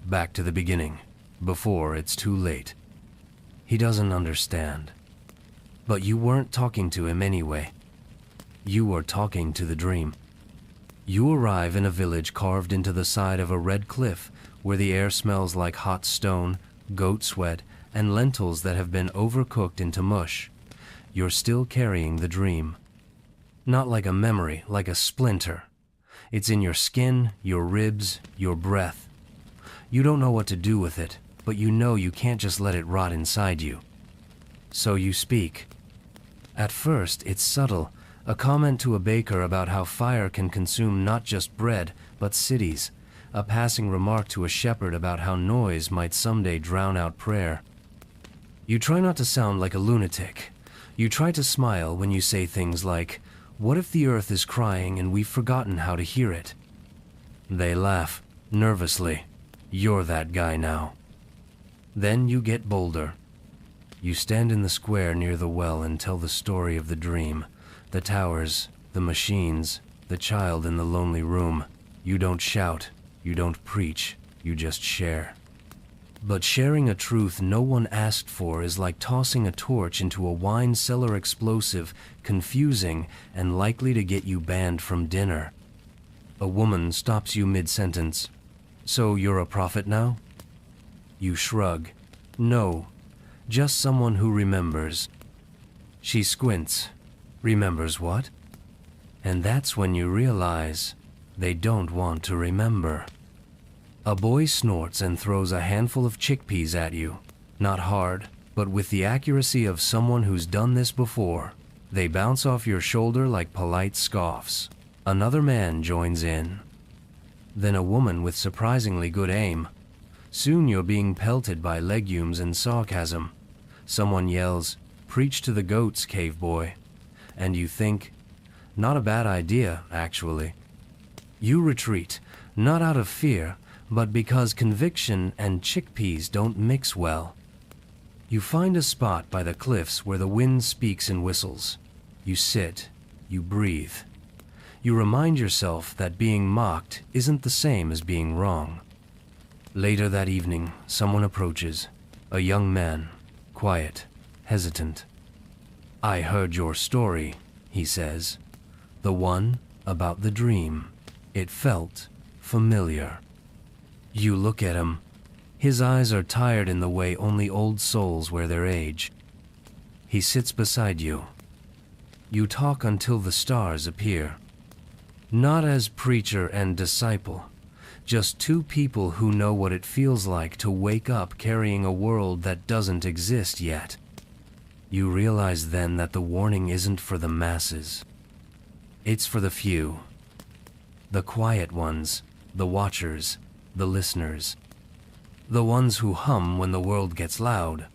Back to the beginning, before it's too late. He doesn't understand. But you weren't talking to him anyway. You were talking to the dream. You arrive in a village carved into the side of a red cliff where the air smells like hot stone, goat sweat, and lentils that have been overcooked into mush. You're still carrying the dream. Not like a memory, like a splinter. It's in your skin, your ribs, your breath. You don't know what to do with it, but you know you can't just let it rot inside you. So you speak. At first, it's subtle, a comment to a baker about how fire can consume not just bread, but cities, a passing remark to a shepherd about how noise might someday drown out prayer. You try not to sound like a lunatic. You try to smile when you say things like, "What if the earth is crying and we've forgotten how to hear it?" They laugh, nervously. You're that guy now. Then you get bolder. You stand in the square near the well and tell the story of the dream, the towers, the machines, the child in the lonely room. You don't shout, you don't preach, you just share. But sharing a truth no one asked for is like tossing a torch into a wine cellar explosive, confusing, and likely to get you banned from dinner. A woman stops you mid-sentence. "So you're a prophet now?" You shrug. "No, just someone who remembers." She squints. "Remembers what?" And that's when you realize they don't want to remember. A boy snorts and throws a handful of chickpeas at you. Not hard, but with the accuracy of someone who's done this before. They bounce off your shoulder like polite scoffs. Another man joins in. Then a woman with surprisingly good aim. Soon you're being pelted by legumes and sarcasm. Someone yells, "Preach to the goats, cave boy." And you think, not a bad idea, actually. You retreat, not out of fear, but because conviction and chickpeas don't mix well. You find a spot by the cliffs where the wind speaks in whistles. You sit, you breathe. You remind yourself that being mocked isn't the same as being wrong. Later that evening, someone approaches. A young man, quiet, hesitant. "I heard your story," he says. "The one about the dream. It felt familiar." You look at him. His eyes are tired in the way only old souls wear their age. He sits beside you. You talk until the stars appear. Not as preacher and disciple, just two people who know what it feels like to wake up carrying a world that doesn't exist yet. You realize then that the warning isn't for the masses. It's for the few. The quiet ones, the watchers, the listeners. The ones who hum when the world gets loud.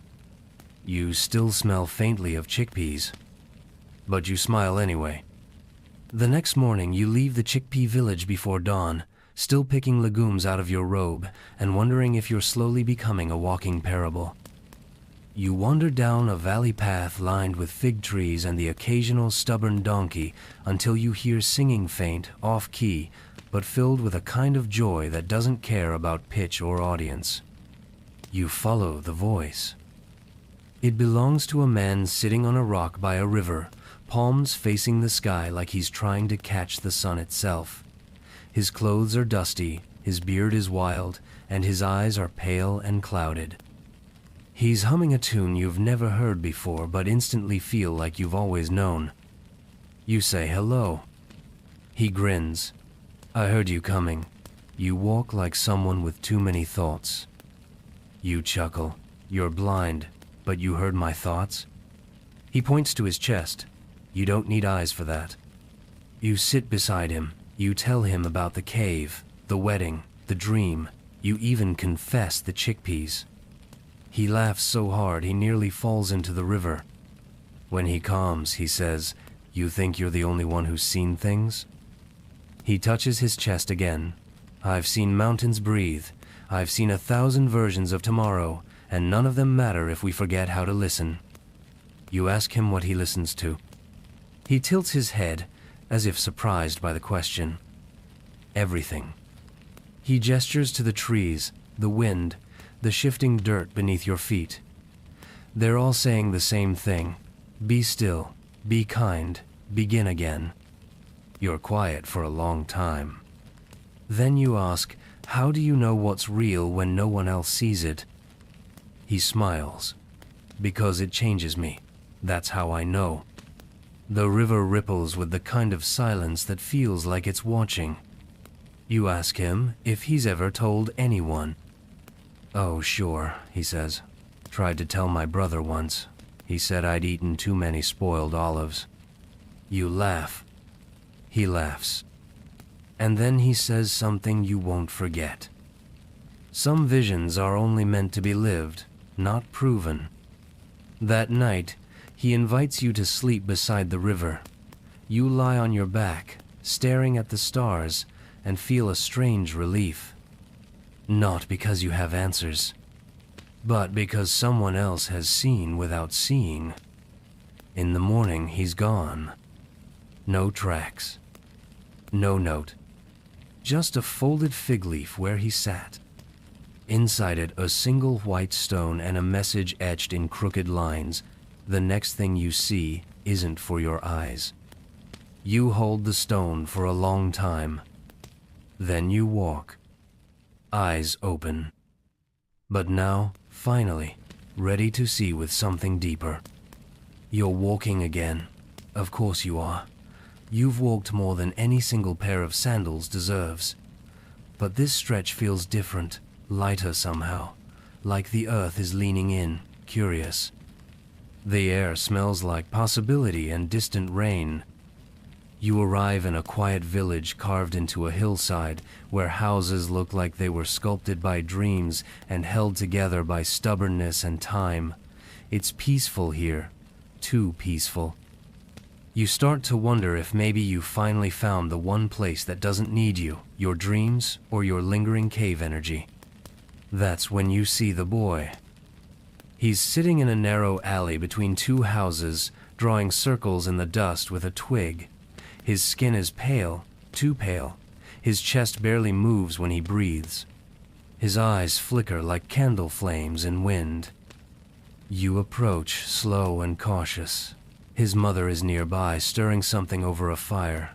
You still smell faintly of chickpeas, but you smile anyway. The next morning you leave the chickpea village before dawn, still picking legumes out of your robe and wondering if you're slowly becoming a walking parable. You wander down a valley path lined with fig trees and the occasional stubborn donkey until you hear singing faint, off-key, but filled with a kind of joy that doesn't care about pitch or audience. You follow the voice. It belongs to a man sitting on a rock by a river, palms facing the sky like he's trying to catch the sun itself. His clothes are dusty, his beard is wild, and his eyes are pale and clouded. He's humming a tune you've never heard before but instantly feel like you've always known. You say hello. He grins. "I heard you coming." You walk like someone with too many thoughts. You chuckle. "You're blind, but you heard my thoughts?" He points to his chest. You don't need eyes for that. You sit beside him. You tell him about the cave, the wedding, the dream. You even confess the chickpeas. He laughs so hard he nearly falls into the river. When he calms, he says, "You think you're the only one who's seen things?" He touches his chest again. "I've seen mountains breathe. I've seen 1,000 versions of tomorrow, and none of them matter if we forget how to listen." You ask him what he listens to. He tilts his head, as if surprised by the question. "Everything." He gestures to the trees, the wind, the shifting dirt beneath your feet. They're all saying the same thing. Be still, be kind, begin again. You're quiet for a long time. Then you ask, how do you know what's real when no one else sees it? He smiles. Because it changes me. That's how I know. The river ripples with the kind of silence that feels like it's watching. You ask him if he's ever told anyone. Oh, sure, he says. Tried to tell my brother once. He said I'd eaten too many spoiled olives. You laugh. He laughs. And then he says something you won't forget. Some visions are only meant to be lived, not proven. That night, he invites you to sleep beside the river. You lie on your back, staring at the stars, and feel a strange relief. Not because you have answers, but because someone else has seen without seeing. In the morning, he's gone. No tracks. No note. Just a folded fig leaf where he sat. Inside it, a single white stone and a message etched in crooked lines. The next thing you see isn't for your eyes. You hold the stone for a long time. Then you walk. Eyes open. But now, finally, ready to see with something deeper. You're walking again. Of course you are. You've walked more than any single pair of sandals deserves. But this stretch feels different, lighter somehow, like the earth is leaning in, curious. The air smells like possibility and distant rain. You arrive in a quiet village carved into a hillside where houses look like they were sculpted by dreams and held together by stubbornness and time. It's peaceful here, too peaceful. You start to wonder if maybe you finally found the one place that doesn't need you, your dreams or your lingering cave energy. That's when you see the boy. He's sitting in a narrow alley between two houses, drawing circles in the dust with a twig. His skin is pale, too pale. His chest barely moves when he breathes. His eyes flicker like candle flames in wind. You approach, slow and cautious. His mother is nearby, stirring something over a fire.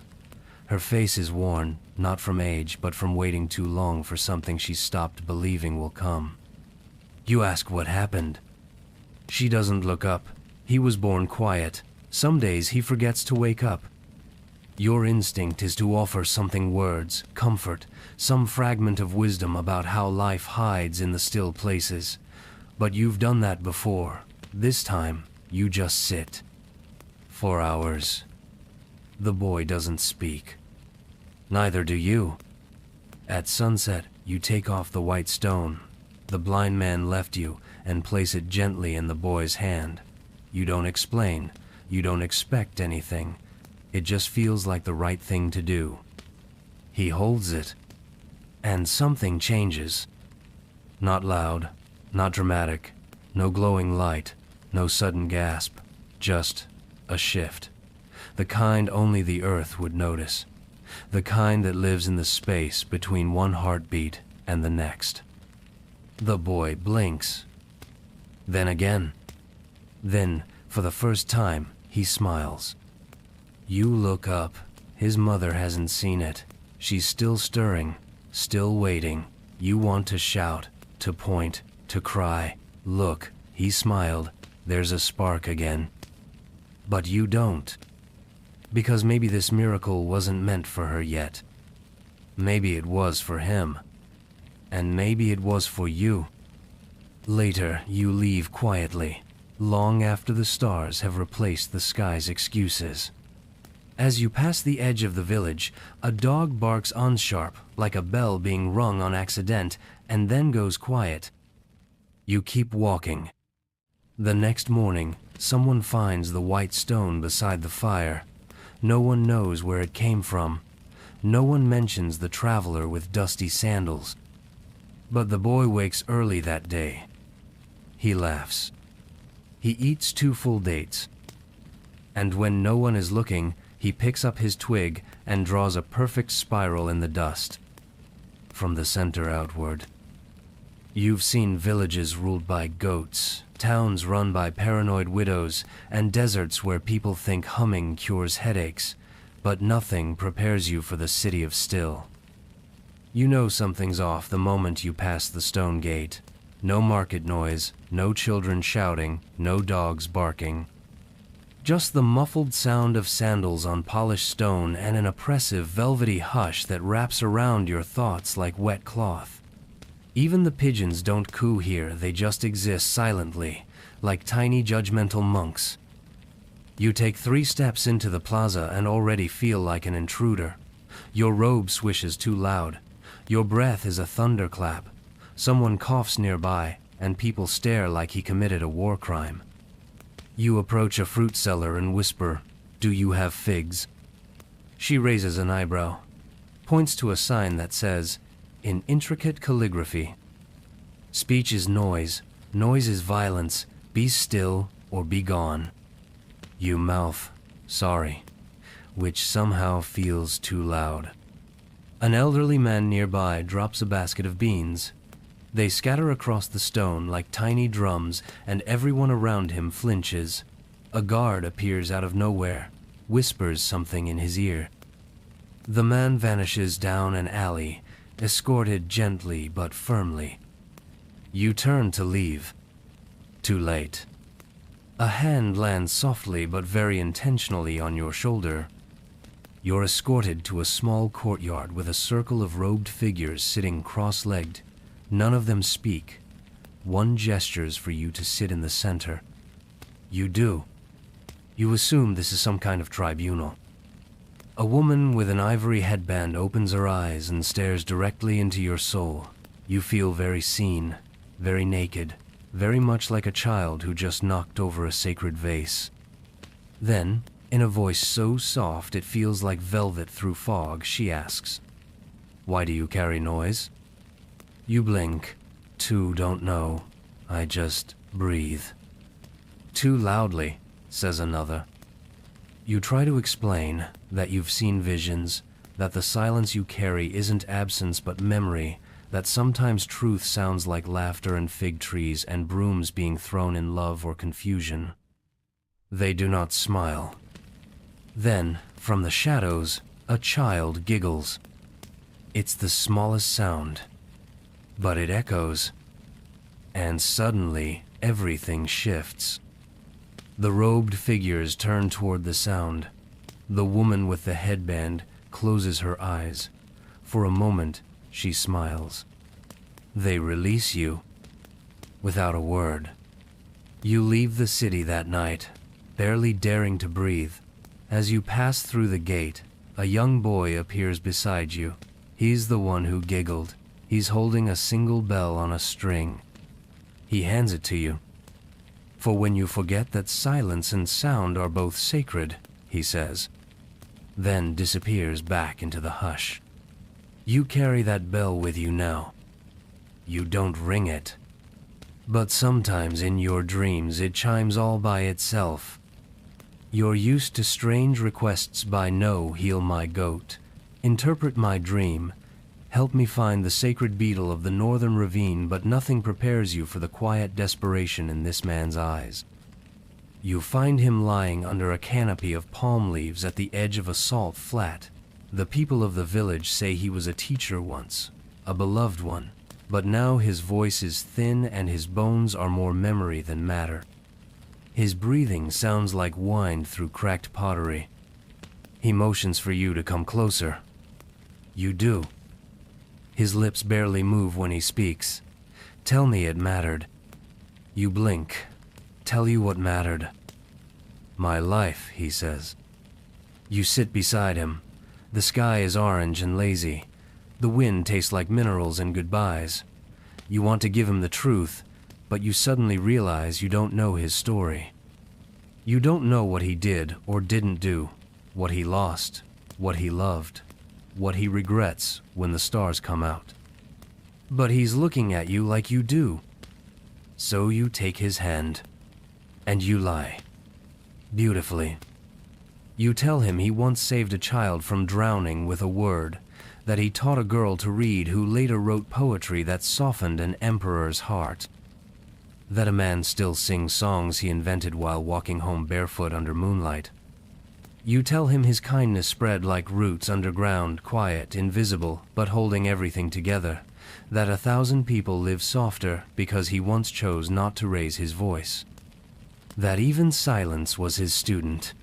Her face is worn, not from age, but from waiting too long for something she stopped believing will come. You ask what happened. She doesn't look up. He was born quiet. Some days he forgets to wake up. Your instinct is to offer something, words, comfort, some fragment of wisdom about how life hides in the still places. But you've done that before. This time, you just sit. For hours. The boy doesn't speak. Neither do you. At sunset, you take off the white stone the blind man left you and place it gently in the boy's hand. You don't explain. You don't expect anything. It just feels like the right thing to do. He holds it, and something changes. Not loud, not dramatic, no glowing light, no sudden gasp, just a shift. The kind only the earth would notice. The kind that lives in the space between one heartbeat and the next. The boy blinks. Then again. Then, for the first time, he smiles. You look up. His mother hasn't seen it. She's still stirring, still waiting. You want to shout, to point, to cry. Look, he smiled. There's a spark again. But you don't. Because maybe this miracle wasn't meant for her yet. Maybe it was for him. And maybe it was for you. Later, you leave quietly, long after the stars have replaced the sky's excuses. As you pass the edge of the village, a dog barks unsharp, like a bell being rung on accident, and then goes quiet. You keep walking. The next morning, someone finds the white stone beside the fire. No one knows where it came from. No one mentions the traveler with dusty sandals. But the boy wakes early that day. He laughs. He eats 2 full dates. And when no one is looking, he picks up his twig and draws a perfect spiral in the dust. from the center outward. You've seen villages ruled by goats, towns run by paranoid widows, and deserts where people think humming cures headaches, but nothing prepares you for the city of still. You know something's off the moment you pass the stone gate. No market noise, no children shouting, no dogs barking. Just the muffled sound of sandals on polished stone and an oppressive velvety hush that wraps around your thoughts like wet cloth. Even the pigeons don't coo here, they just exist silently, like tiny judgmental monks. You take 3 steps into the plaza and already feel like an intruder. Your robe swishes too loud. Your breath is a thunderclap. Someone coughs nearby, and people stare like he committed a war crime. You approach a fruit seller and whisper, "Do you have figs?" She raises an eyebrow, points to a sign that says, in intricate calligraphy, "Speech is noise, noise is violence, be still or be gone." You mouth, "Sorry," which somehow feels too loud. An elderly man nearby drops a basket of beans. They scatter across the stone like tiny drums, and everyone around him flinches. A guard appears out of nowhere, whispers something in his ear. The man vanishes down an alley, escorted gently but firmly. You turn to leave. Too late. A hand lands softly but very intentionally on your shoulder. You're escorted to a small courtyard with a circle of robed figures sitting cross-legged. None of them speak. One gestures for you to sit in the center. You do. You assume this is some kind of tribunal. A woman with an ivory headband opens her eyes and stares directly into your soul. You feel very seen, very naked, very much like a child who just knocked over a sacred vase. Then, in a voice so soft it feels like velvet through fog, she asks, "Why do you carry noise?" You blink. Don't know. I just breathe. Too loudly, says another. You try to explain that you've seen visions, that the silence you carry isn't absence but memory, that sometimes truth sounds like laughter and fig trees and brooms being thrown in love or confusion. They do not smile. Then, from the shadows, a child giggles. It's the smallest sound, but it echoes, and suddenly everything shifts. The robed figures turn toward the sound. The woman with the headband closes her eyes. For a moment, she smiles. They release you without a word. You leave the city that night, barely daring to breathe. As you pass through the gate, a young boy appears beside you. He's the one who giggled. He's holding a single bell on a string. He hands it to you. "For when you forget that silence and sound are both sacred," he says, then disappears back into the hush. You carry that bell with you now. You don't ring it. But sometimes in your dreams it chimes all by itself. You're used to strange requests by "No, heal my goat. Interpret my dream. Help me find the sacred beetle of the northern ravine," but nothing prepares you for the quiet desperation in this man's eyes. You find him lying under a canopy of palm leaves at the edge of a salt flat. The people of the village say he was a teacher once, a beloved one, but now his voice is thin and his bones are more memory than matter. His breathing sounds like wine through cracked pottery. He motions for you to come closer. You do. His lips barely move when he speaks. "Tell me it mattered." You blink. "Tell you what mattered." "My life," he says. You sit beside him. The sky is orange and lazy. The wind tastes like minerals and goodbyes. You want to give him the truth, but you suddenly realize you don't know his story. You don't know what he did or didn't do, what he lost, what he loved, what he regrets when the stars come out. But he's looking at you like you do. So you take his hand, and you lie. Beautifully. You tell him he once saved a child from drowning with a word, that he taught a girl to read who later wrote poetry that softened an emperor's heart, that a man still sings songs he invented while walking home barefoot under moonlight. You tell him his kindness spread like roots underground, quiet, invisible, but holding everything together, that 1,000 people live softer because he once chose not to raise his voice, that even silence was his student.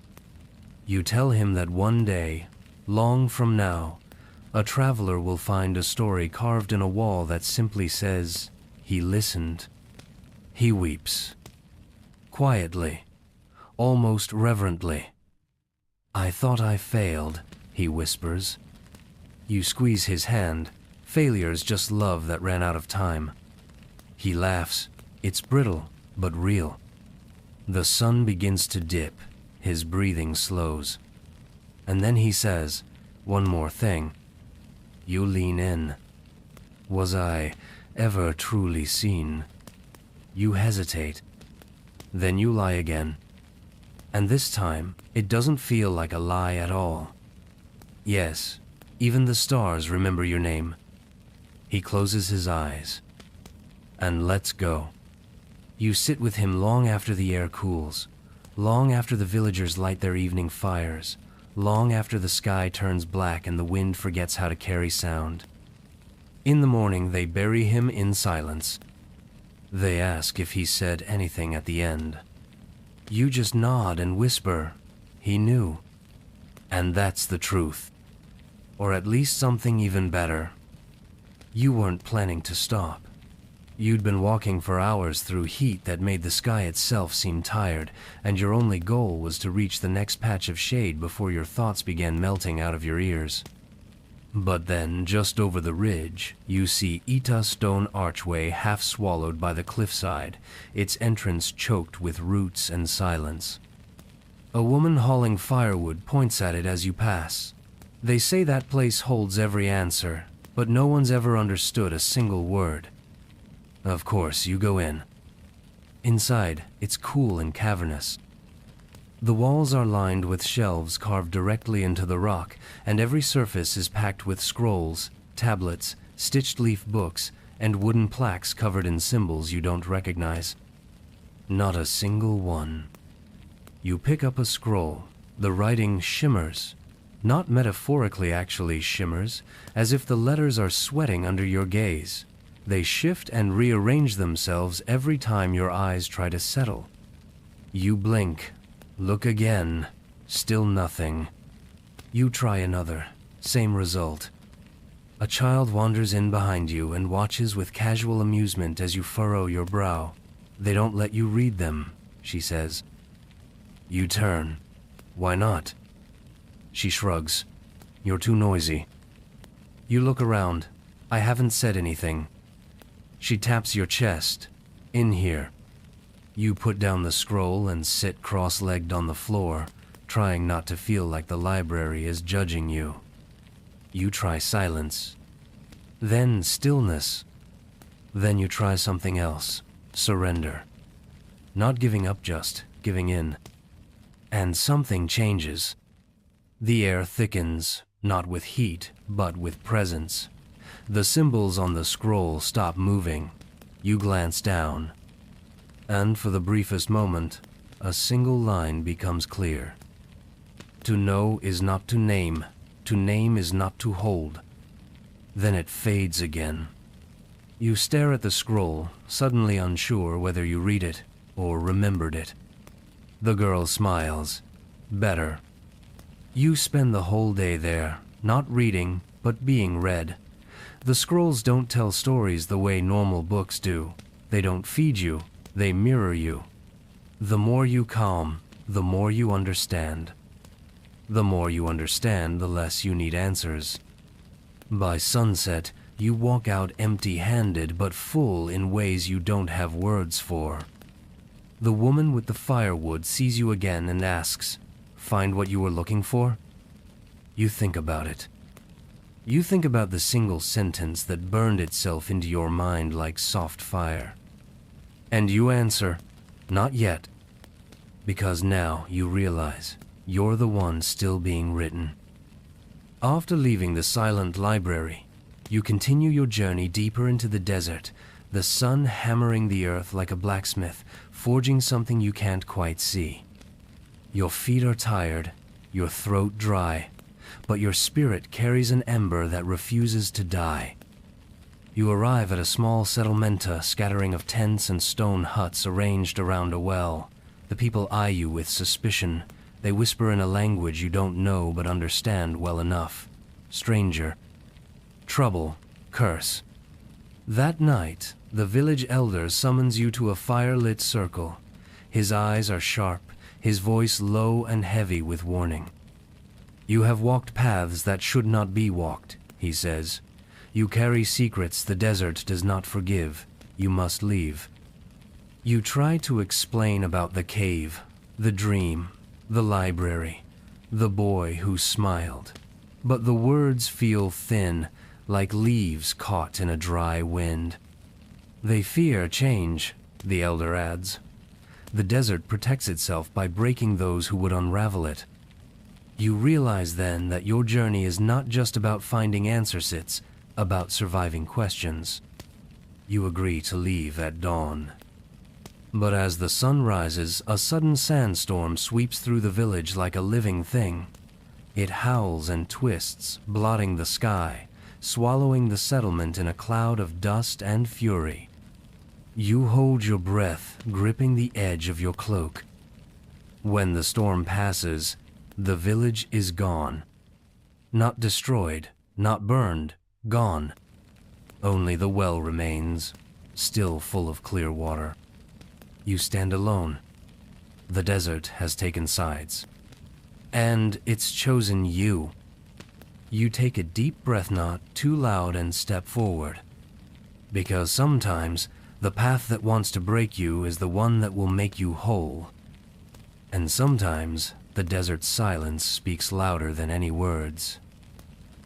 You tell him that one day, long from now, a traveler will find a story carved in a wall that simply says, "He listened." He weeps. Quietly, almost reverently. "I thought I failed," he whispers. You squeeze his hand. Failure's just love that ran out of time. He laughs. It's brittle, but real. The sun begins to dip. His breathing slows. And then he says, "One more thing." You lean in. "Was I ever truly seen?" You hesitate. Then you lie again. And this time, it doesn't feel like a lie at all. Yes, even the stars remember your name. He closes his eyes and lets go. You sit with him long after the air cools, long after the villagers light their evening fires, long after the sky turns black and the wind forgets how to carry sound. In the morning, they bury him in silence. They ask if he said anything at the end. You just nod and whisper, "He knew." And that's the truth. Or at least something even better. You weren't planning to stop. You'd been walking for hours through heat that made the sky itself seem tired, and your only goal was to reach the next patch of shade before your thoughts began melting out of your ears. But then, just over the ridge, you see Ita stone archway half swallowed by the cliffside, its entrance choked with roots and silence. A woman hauling firewood points at it as you pass. They say that place holds every answer, but no one's ever understood a single word. Of course, you go in. Inside, it's cool and cavernous. The walls are lined with shelves carved directly into the rock, and every surface is packed with scrolls, tablets, stitched leaf books, and wooden plaques covered in symbols you don't recognize. Not a single one. You pick up a scroll. The writing shimmers. Not metaphorically actually shimmers, as if the letters are sweating under your gaze. They shift and rearrange themselves every time your eyes try to settle. You blink. Look again. Still nothing. You try another. Same result. A child wanders in behind you and watches with casual amusement as you furrow your brow. "They don't let you read them," she says. You turn. "Why not?" She shrugs. "You're too noisy." You look around. "I haven't said anything." She taps your chest. "In here." You put down the scroll and sit cross-legged on the floor, trying not to feel like the library is judging you. You try silence. Then stillness. Then you try something else. Surrender. Not giving up, just giving in. And something changes. The air thickens, not with heat, but with presence. The symbols on the scroll stop moving. You glance down. And for the briefest moment, a single line becomes clear. To know is not to name is not to hold. Then it fades again. You stare at the scroll, suddenly unsure whether you read it or remembered it. The girl smiles. Better. You spend the whole day there, not reading, but being read. The scrolls don't tell stories the way normal books do. They don't feed you. They mirror you. The more you calm, the more you understand. The more you understand, the less you need answers. By sunset, you walk out empty-handed but full in ways you don't have words for. The woman with the firewood sees you again and asks, "Find what you were looking for?" You think about it. You think about the single sentence that burned itself into your mind like soft fire. And you answer, "Not yet," because now you realize you're the one still being written. After leaving the silent library, you continue your journey deeper into the desert, the sun hammering the earth like a blacksmith, forging something you can't quite see. Your feet are tired, your throat dry, but your spirit carries an ember that refuses to die. You arrive at a small settlementa scattering of tents and stone huts arranged around a well. The people eye you with suspicion. They whisper in a language you don't know but understand well enough. Stranger. Trouble. Curse. That night, the village elder summons you to a fire-lit circle. His eyes are sharp, his voice low and heavy with warning. You have walked paths that should not be walked, he says. You carry secrets the desert does not forgive. You must leave. You try to explain about the cave, the dream, the library, the boy who smiled. But the words feel thin, like leaves caught in a dry wind. They fear change, the elder adds. The desert protects itself by breaking those who would unravel it. You realize then that your journey is not just about finding answers, it's about surviving questions. You agree to leave at dawn. But as the sun rises, a sudden sandstorm sweeps through the village like a living thing. It howls and twists, blotting the sky, swallowing the settlement in a cloud of dust and fury. You hold your breath, gripping the edge of your cloak. When the storm passes, the village is gone. Not destroyed, not burned, gone. Only the well remains, still full of clear water. You stand alone. The desert has taken sides. And it's chosen you. You take a deep breath, not too loud, and step forward. Because sometimes, the path that wants to break you is the one that will make you whole. And sometimes, the desert's silence speaks louder than any words.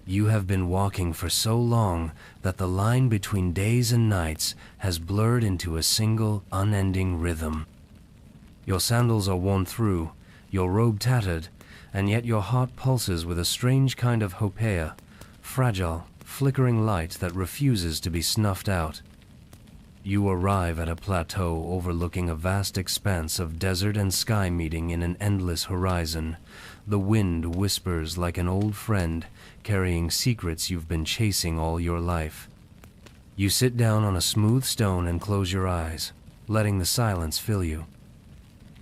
You have been walking for so long that the line between days and nights has blurred into a single, unending rhythm. Your sandals are worn through, your robe tattered, and yet your heart pulses with a strange kind of hopeia, fragile, flickering light that refuses to be snuffed out. You arrive at a plateau overlooking a vast expanse of desert and sky meeting in an endless horizon. The wind whispers like an old friend, carrying secrets you've been chasing all your life. You sit down on a smooth stone and close your eyes, letting the silence fill you.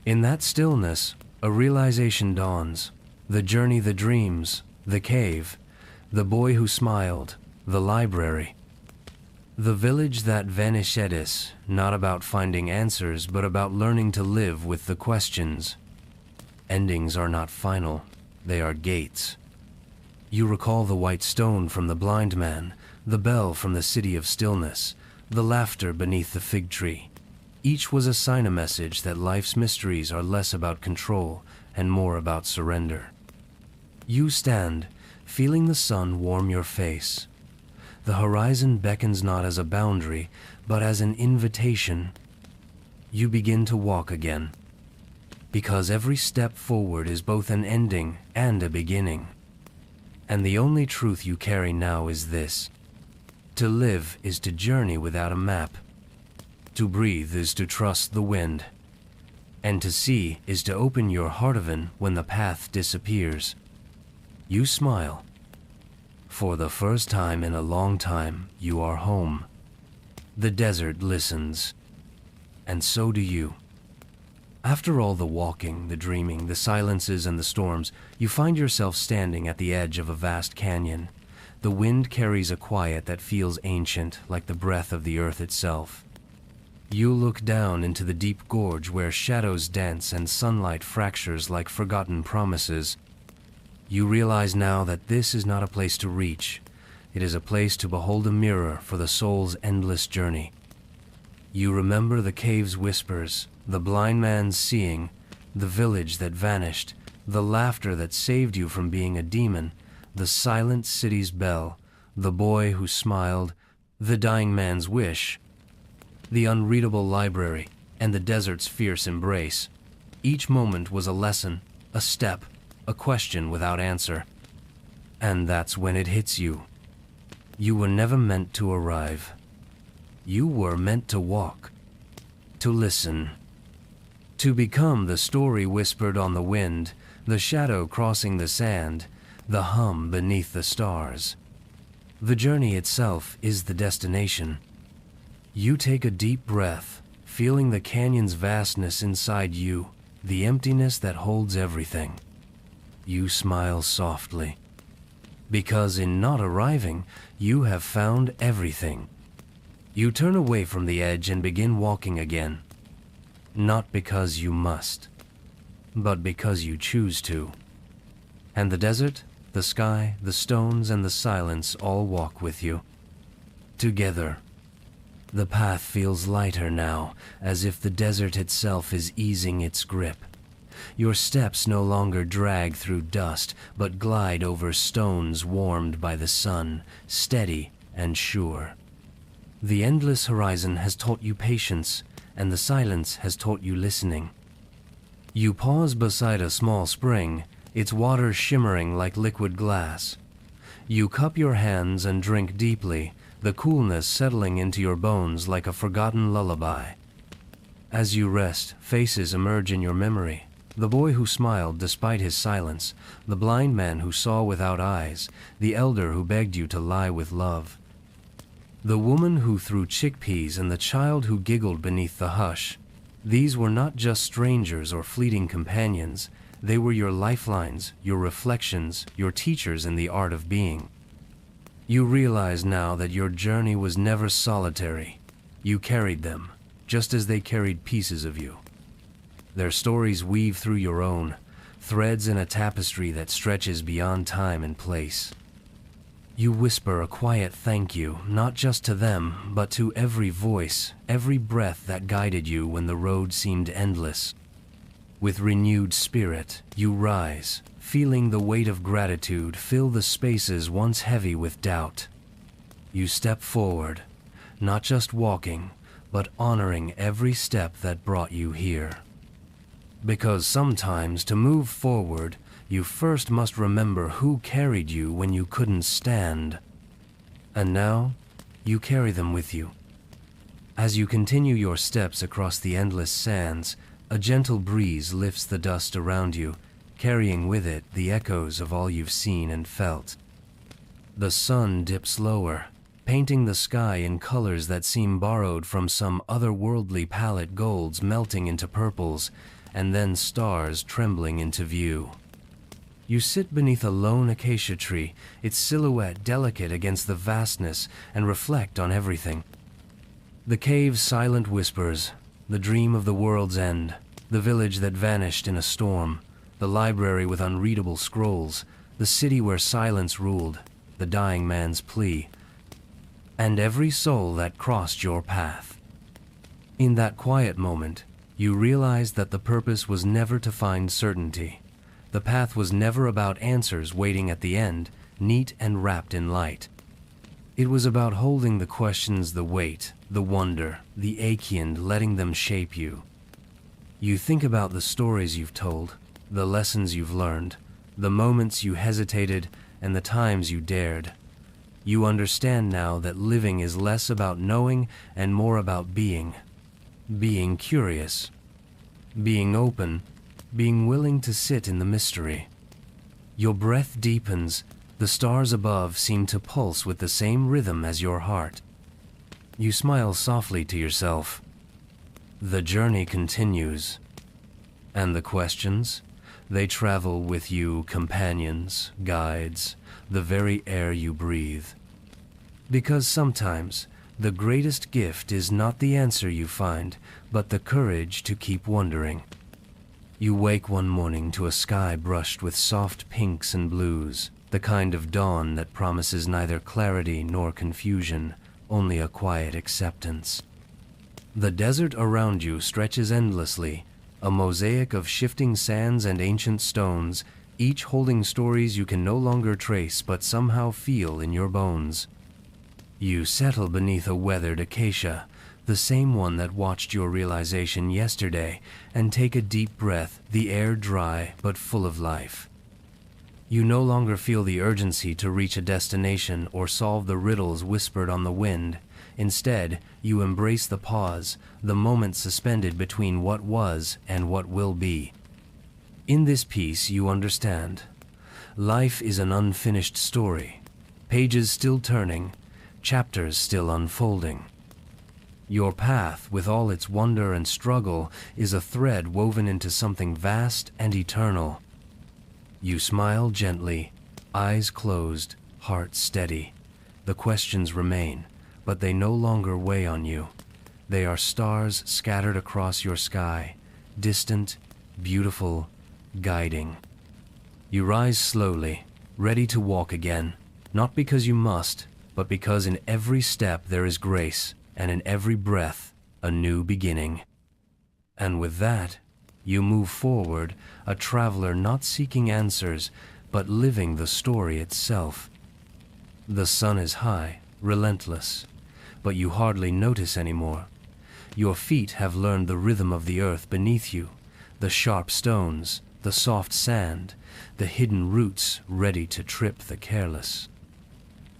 In that stillness, a realization dawns. The journey, the dreams, the cave, the boy who smiled, the library. The village that vanished, not about finding answers, but about learning to live with the questions. Endings are not final, they are gates. You recall the white stone from the blind man, the bell from the city of stillness, the laughter beneath the fig tree. Each was a sign, a message that life's mysteries are less about control and more about surrender. You stand, feeling the sun warm your face. The horizon beckons not as a boundary, but as an invitation. You begin to walk again, because every step forward is both an ending and a beginning. And the only truth you carry now is this: to live is to journey without a map. To breathe is to trust the wind. And to see is to open your heart even when the path disappears. You smile. For the first time in a long time, you are home. The desert listens. And so do you. After all the walking, the dreaming, the silences, and the storms, you find yourself standing at the edge of a vast canyon. The wind carries a quiet that feels ancient, like the breath of the earth itself. You look down into the deep gorge where shadows dance and sunlight fractures like forgotten promises. You realize now that this is not a place to reach. It is a place to behold, a mirror for the soul's endless journey. You remember the cave's whispers, the blind man's seeing, the village that vanished, the laughter that saved you from being a demon, the silent city's bell, the boy who smiled, the dying man's wish, the unreadable library, and the desert's fierce embrace. Each moment was a lesson, a step, a question without answer. And that's when it hits you. You were never meant to arrive. You were meant to walk, to listen, to become the story whispered on the wind, the shadow crossing the sand, the hum beneath the stars. The journey itself is the destination. You take a deep breath, feeling the canyon's vastness inside you, the emptiness that holds everything. You smile softly, because in not arriving, you have found everything. You turn away from the edge and begin walking again, not because you must, but because you choose to. And the desert, the sky, the stones, and the silence all walk with you. Together. The path feels lighter now, as if the desert itself is easing its grip. Your steps no longer drag through dust, but glide over stones warmed by the sun, steady and sure. The endless horizon has taught you patience, and the silence has taught you listening. You pause beside a small spring, its water shimmering like liquid glass. You cup your hands and drink deeply, the coolness settling into your bones like a forgotten lullaby. As you rest, faces emerge in your memory. The boy who smiled despite his silence, the blind man who saw without eyes, the elder who begged you to lie with love. The woman who threw chickpeas and the child who giggled beneath the hush. These were not just strangers or fleeting companions. They were your lifelines, your reflections, your teachers in the art of being. You realize now that your journey was never solitary. You carried them, just as they carried pieces of you. Their stories weave through your own, threads in a tapestry that stretches beyond time and place. You whisper a quiet thank you, not just to them, but to every voice, every breath that guided you when the road seemed endless. With renewed spirit, you rise, feeling the weight of gratitude fill the spaces once heavy with doubt. You step forward, not just walking, but honoring every step that brought you here. Because sometimes to move forward, you first must remember who carried you when you couldn't stand. And now, you carry them with you. As you continue your steps across the endless sands, a gentle breeze lifts the dust around you, carrying with it the echoes of all you've seen and felt. The sun dips lower, painting the sky in colors that seem borrowed from some otherworldly palette, golds melting into purples, and then stars trembling into view. You sit beneath a lone acacia tree, its silhouette delicate against the vastness, and reflect on everything. The cave's silent whispers, the dream of the world's end, the village that vanished in a storm, the library with unreadable scrolls, the city where silence ruled, the dying man's plea, and every soul that crossed your path. In that quiet moment, you realized that the purpose was never to find certainty. The path was never about answers waiting at the end, neat and wrapped in light. It was about holding the questions, the weight, the wonder, the ache, and letting them shape you. You think about the stories you've told, the lessons you've learned, the moments you hesitated, and the times you dared. You understand now that living is less about knowing and more about being. Being curious, being open, being willing to sit in the mystery. Your breath deepens, the stars above seem to pulse with the same rhythm as your heart. You smile softly to yourself. The journey continues. And the questions? They travel with you, companions, guides, the very air you breathe. Because sometimes, the greatest gift is not the answer you find, but the courage to keep wondering. You wake one morning to a sky brushed with soft pinks and blues, the kind of dawn that promises neither clarity nor confusion, only a quiet acceptance. The desert around you stretches endlessly, a mosaic of shifting sands and ancient stones, each holding stories you can no longer trace but somehow feel in your bones. You settle beneath a weathered acacia, the same one that watched your realization yesterday, and take a deep breath, the air dry but full of life. You no longer feel the urgency to reach a destination or solve the riddles whispered on the wind. Instead, you embrace the pause, the moment suspended between what was and what will be. In this peace, you understand. Life is an unfinished story, pages still turning, chapters still unfolding. Your path, with all its wonder and struggle, is a thread woven into something vast and eternal. You smile gently, eyes closed, heart steady. The questions remain, but they no longer weigh on you. They are stars scattered across your sky, distant, beautiful, guiding. You rise slowly, ready to walk again, not because you must, but because in every step there is grace, and in every breath a new beginning. And with that, you move forward, a traveler not seeking answers, but living the story itself. The sun is high, relentless, but you hardly notice anymore. Your feet have learned the rhythm of the earth beneath you, the sharp stones, the soft sand, the hidden roots ready to trip the careless.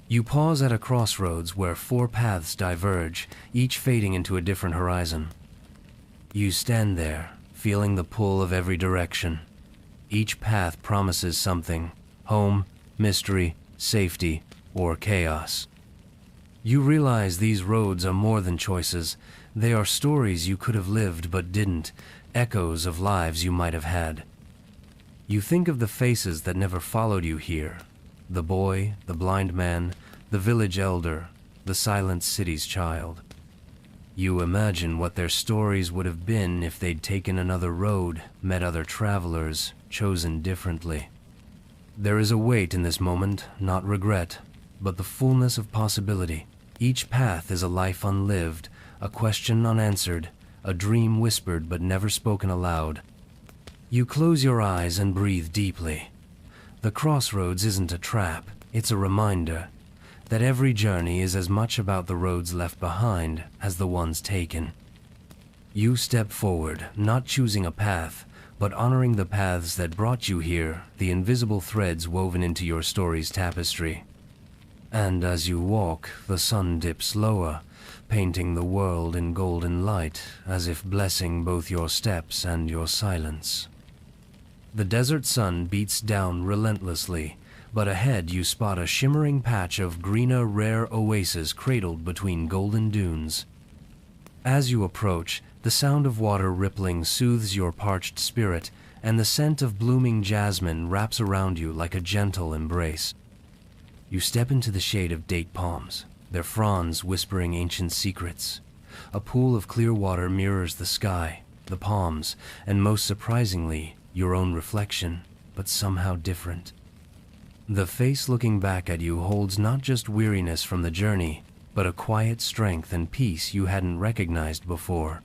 You pause at a crossroads where 4 paths diverge, each fading into a different horizon. You stand there, feeling the pull of every direction. Each path promises something: home, mystery, safety, or chaos. You realize these roads are more than choices. They are stories you could have lived but didn't, echoes of lives you might have had. You think of the faces that never followed you here: the boy, the blind man, the village elder, the silent city's child. You imagine what their stories would have been if they'd taken another road, met other travelers, chosen differently. There is a weight in this moment, not regret, but the fullness of possibility. Each path is a life unlived, a question unanswered, a dream whispered but never spoken aloud. You close your eyes and breathe deeply. The crossroads isn't a trap, it's a reminder that every journey is as much about the roads left behind as the ones taken. You step forward, not choosing a path, but honoring the paths that brought you here, the invisible threads woven into your story's tapestry. And as you walk, the sun dips lower, painting the world in golden light, as if blessing both your steps and your silence. The desert sun beats down relentlessly, but ahead you spot a shimmering patch of greener, rare oasis cradled between golden dunes. As you approach, the sound of water rippling soothes your parched spirit, and the scent of blooming jasmine wraps around you like a gentle embrace. You step into the shade of date palms, their fronds whispering ancient secrets. A pool of clear water mirrors the sky, the palms, and most surprisingly, your own reflection, but somehow different. The face looking back at you holds not just weariness from the journey, but a quiet strength and peace you hadn't recognized before.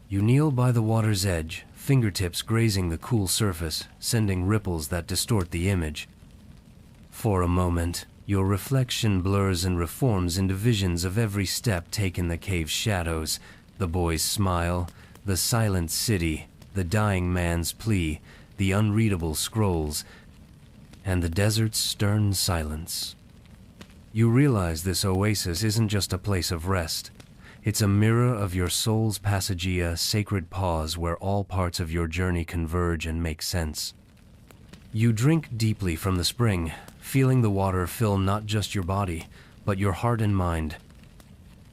You kneel by the water's edge, fingertips grazing the cool surface, sending ripples that distort the image. For a moment, your reflection blurs and reforms into visions of every step taken in the cave's shadows, the boy's smile, the silent city, the dying man's plea, the unreadable scrolls, and the desert's stern silence. You realize this oasis isn't just a place of rest. It's a mirror of your soul's passagia, sacred pause where all parts of your journey converge and make sense. You drink deeply from the spring, feeling the water fill not just your body, but your heart and mind.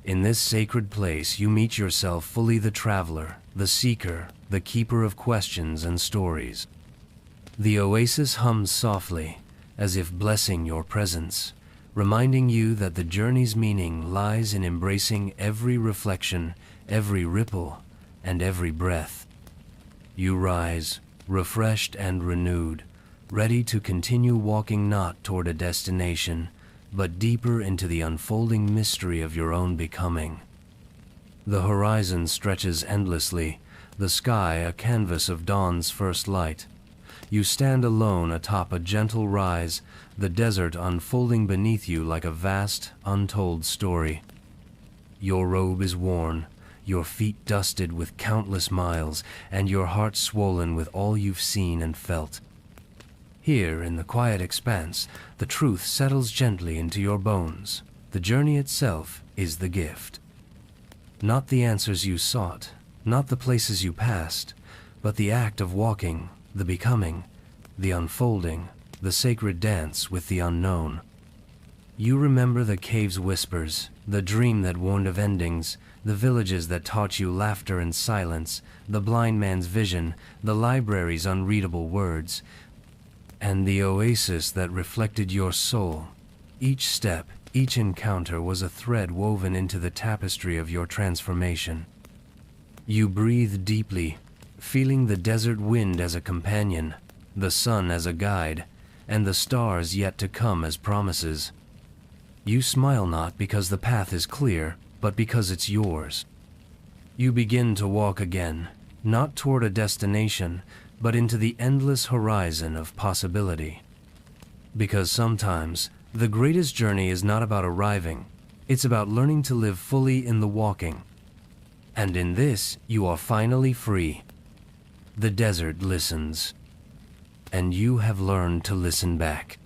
In this sacred place, you meet yourself fully, the traveler, the seeker, the keeper of questions and stories. The oasis hums softly, as if blessing your presence, reminding you that the journey's meaning lies in embracing every reflection, every ripple, and every breath. You rise, refreshed and renewed, ready to continue walking not toward a destination, but deeper into the unfolding mystery of your own becoming. The horizon stretches endlessly, the sky a canvas of dawn's first light. You stand alone atop a gentle rise, the desert unfolding beneath you like a vast, untold story. Your robe is worn, your feet dusted with countless miles, and your heart swollen with all you've seen and felt. Here, in the quiet expanse, the truth settles gently into your bones. The journey itself is the gift. Not the answers you sought, not the places you passed, but the act of walking, the becoming, the unfolding, the sacred dance with the unknown. You remember the cave's whispers, the dream that warned of endings, the villages that taught you laughter and silence, the blind man's vision, the library's unreadable words, and the oasis that reflected your soul. Each step, each encounter was a thread woven into the tapestry of your transformation. You breathe deeply, feeling the desert wind as a companion, the sun as a guide, and the stars yet to come as promises. You smile not because the path is clear, but because it's yours. You begin to walk again, not toward a destination, but into the endless horizon of possibility. Because sometimes, the greatest journey is not about arriving, it's about learning to live fully in the walking. And in this, you are finally free. The desert listens, and you have learned to listen back.